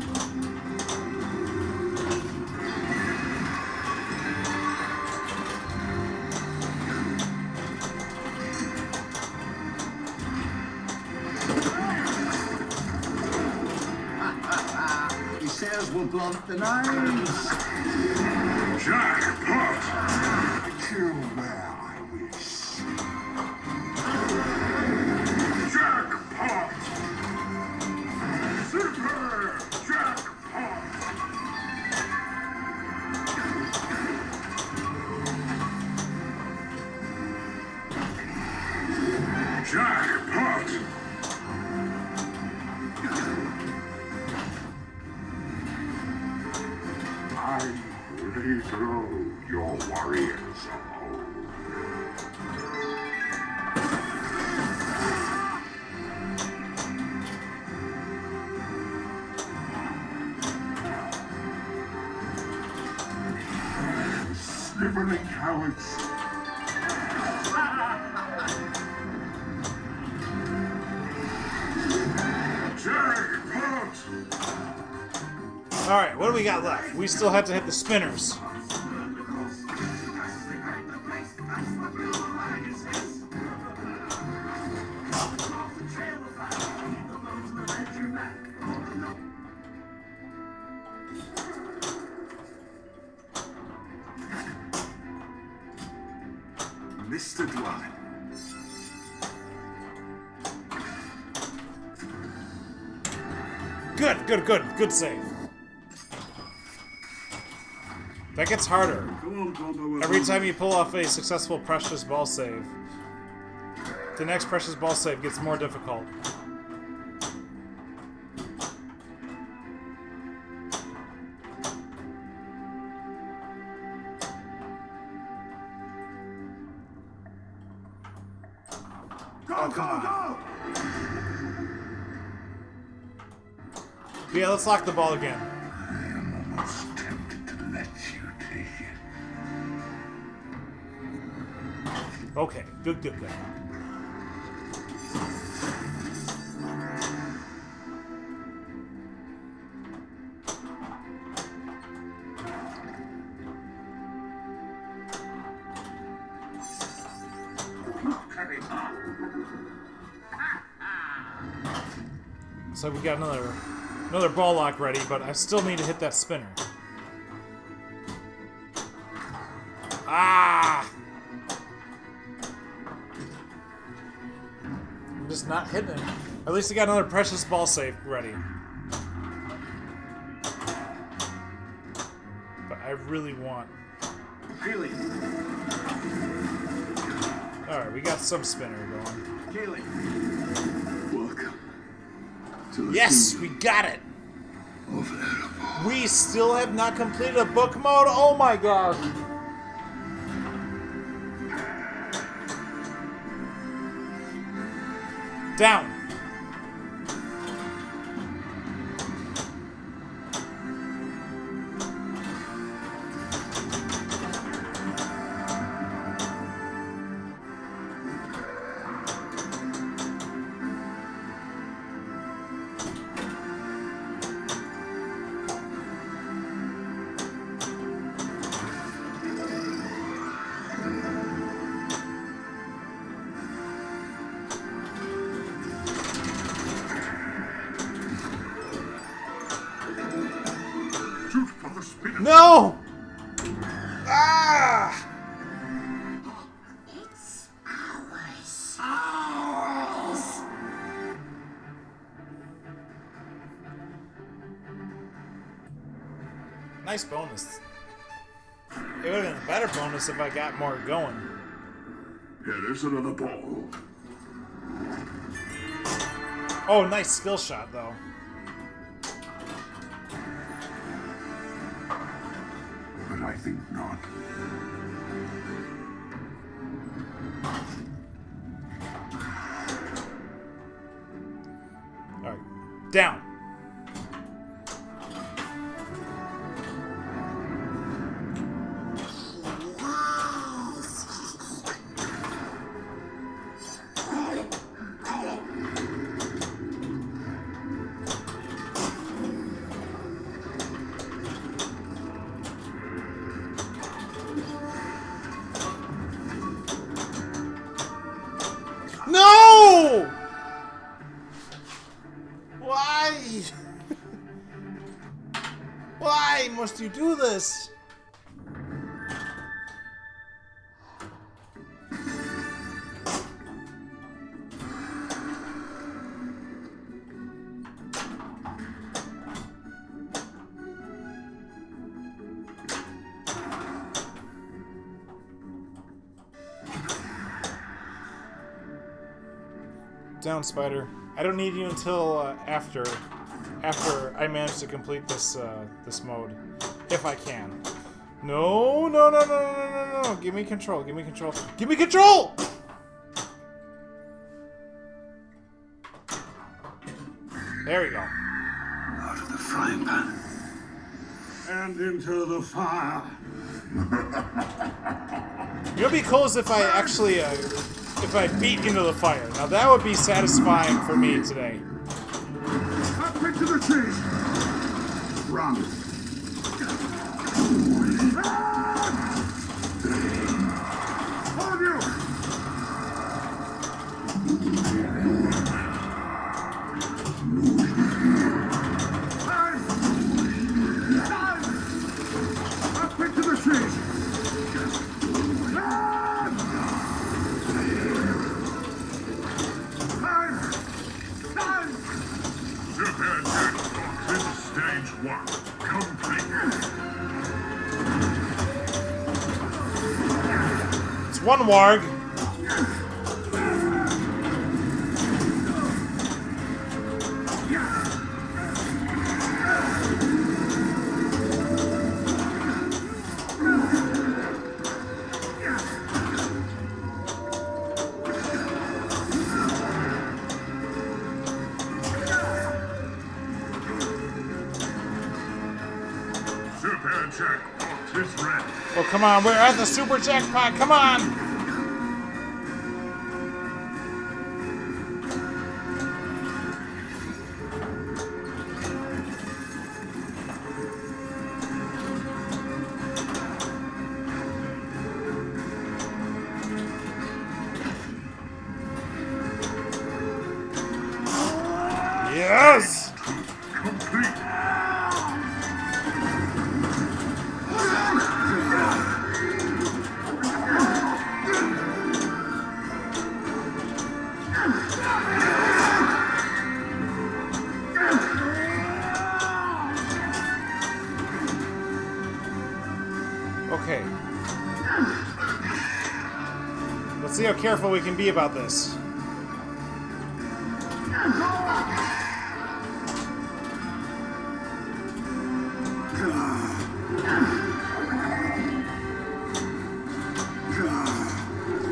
He says we'll blunt the nose. Jackpot! Kill where I wish. Jackpot! Super jackpot! Jackpot! I lay low your warriors of old. Sniveling cowards! Jackpot! Alright, what do we got left? We still have to hit the spinners. Mr. Dwyer. Good, good, good. Good save. That gets harder. Every time you pull off a successful precious ball save, the next precious ball save gets more difficult. Oh, come on. Yeah, let's lock the ball again. I am almost tempted to let you take it. Okay, good. So we got another ball lock ready, but I still need to hit that spinner. Ah! I'm just not hitting it. At least I got another precious ball save ready. But I really want... Keely. Alright, we got some spinner going. Keely. Welcome to the Yes, kingdom we got it! of Erebor. We still have not completed a book mode? Oh my gosh! Down! Shoot for the spinner. No! Ah! It's ours. Nice bonus. It would have been a better bonus if I got more going. Here is another ball. Oh, nice skill shot, though. But I think not. Alright. Down. No! Why? Why must you do this? Down, Spider. I don't need you until after I manage to complete this this mode, if I can. No. Give me control. Give me control. Give me control. There we go. Out of the frying pan. And into the fire. It would be cool as if I actually if I beat into the fire. Now that would be satisfying for me today. Up into the trees. Run. Hold you. Up into the trees. Stage 1 complete. It's one warg. jackpot is ready. Oh, come on. We're at the super jackpot. Come on. Yes! Complete. Okay. Let's see how careful we can be about this.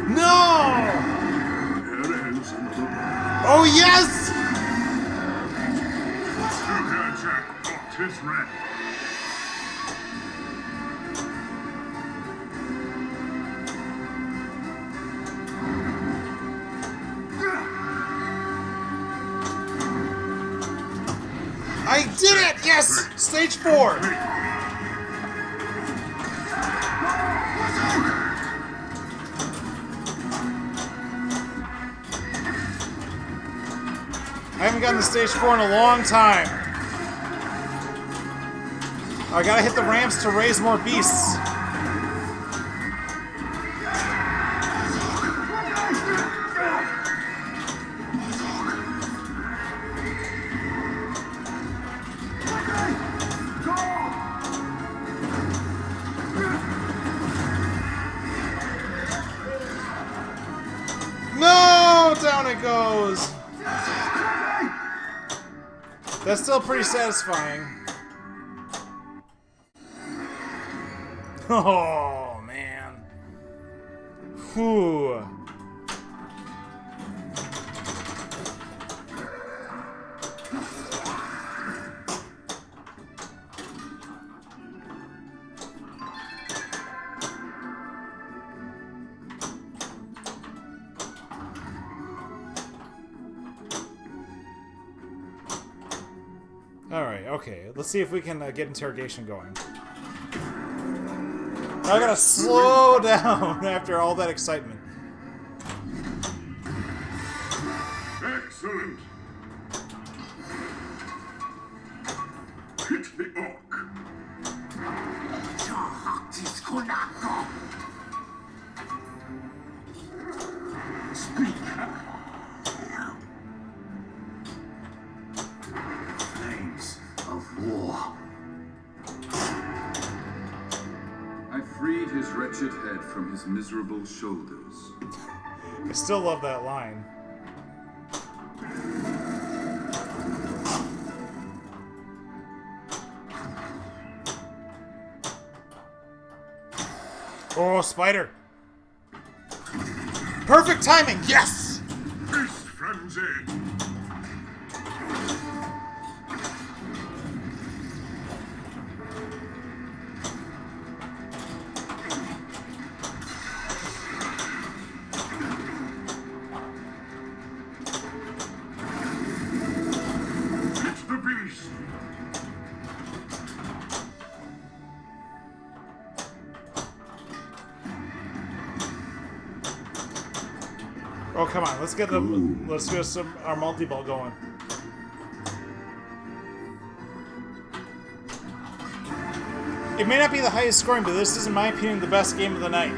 No! Oh, yes! Sugar jackpot is ready. I did it! Yes! Stage 4! I haven't gotten to stage 4 in a long time. I gotta hit the ramps to raise more beasts. No! Down it goes! That's still pretty satisfying. Oh, man. Whew. Alright, okay. Let's see if we can get interrogation going. I gotta slow down after all that excitement. Excellent. Hit the orc. Speak. Flames of war. I freed his wretched head from his miserable shoulders. I still love that line. Oh, spider! Perfect timing! Yes! Beast frenzy. Hit the beast. Oh, come on. Let's get our multi-ball going. It may not be the highest scoring, but this is, in my opinion, the best game of the night.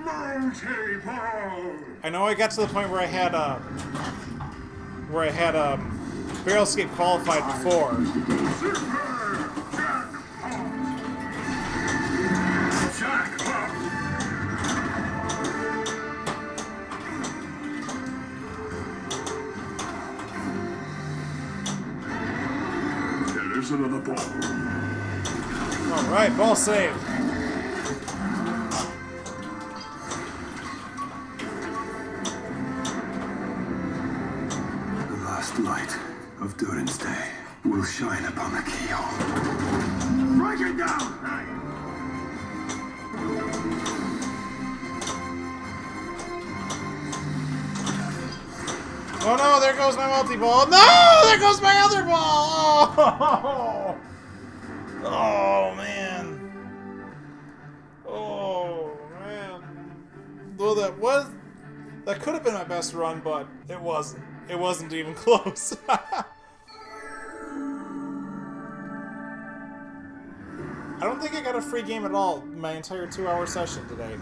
Multi-ball. I know I got to the point where I had barrel escape qualified before. Super jackpot. Jackpot. There is another ball. All right, ball saved. The last light of Durin's day. will shine upon the keyhole. Break it down! Oh no, there goes my multi-ball. No, there goes my other ball. Oh, oh man. Oh man. Well, that could have been my best run, but it wasn't. It wasn't even close. I don't think I got a free game at all my entire 2-hour session today.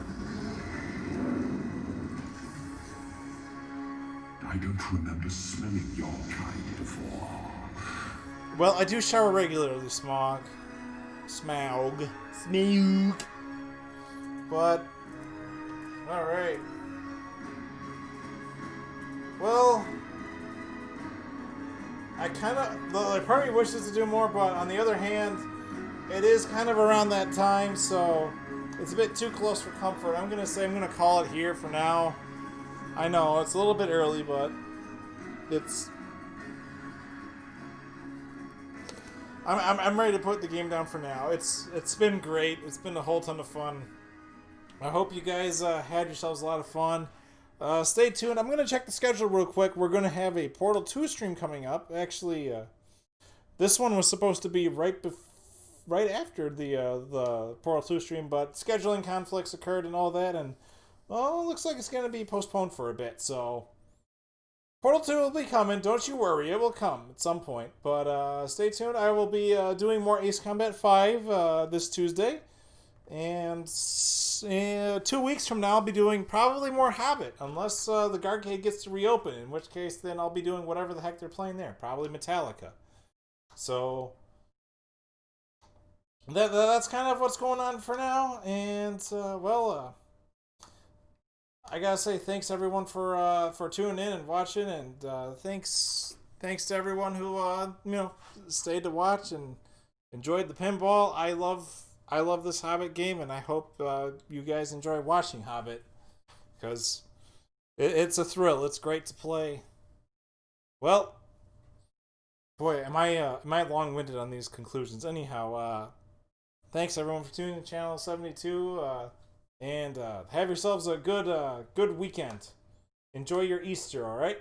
I don't remember smelling your kind before. Well, I do shower regularly, Smog. Smaug. Smaug. But, alright. Well, I kind of, the part of me wishes to do more, but on the other hand, it is kind of around that time, so it's a bit too close for comfort. I'm going to say I'm going to call it here for now. I know, it's a little bit early, but it's... I'm ready to put the game down for now. It's been great. It's been a whole ton of fun. I hope you guys had yourselves a lot of fun. Stay tuned. I'm going to check the schedule real quick. We're going to have a Portal 2 stream coming up. Actually, this one was supposed to be right after the Portal 2 stream, but scheduling conflicts occurred and all that, and well, it looks like it's going to be postponed for a bit, so Portal 2 will be coming. Don't you worry. It will come at some point. But stay tuned. I will be doing more Ace Combat 5 this Tuesday. And 2 weeks from now, I'll be doing probably more Hobbit. Unless the Guardcade gets to reopen. In which case, then I'll be doing whatever the heck they're playing there. Probably Metallica. So that's kind of what's going on for now. And, I gotta say thanks everyone for tuning in and watching, and thanks to everyone who stayed to watch and enjoyed the pinball. I love this Hobbit game, and I hope you guys enjoy watching Hobbit, because it's a thrill. It's great to play. Well, boy, am I long-winded on these conclusions. Anyhow, thanks everyone for tuning in to Channel 72. And have yourselves a good weekend. Enjoy your Easter, alright?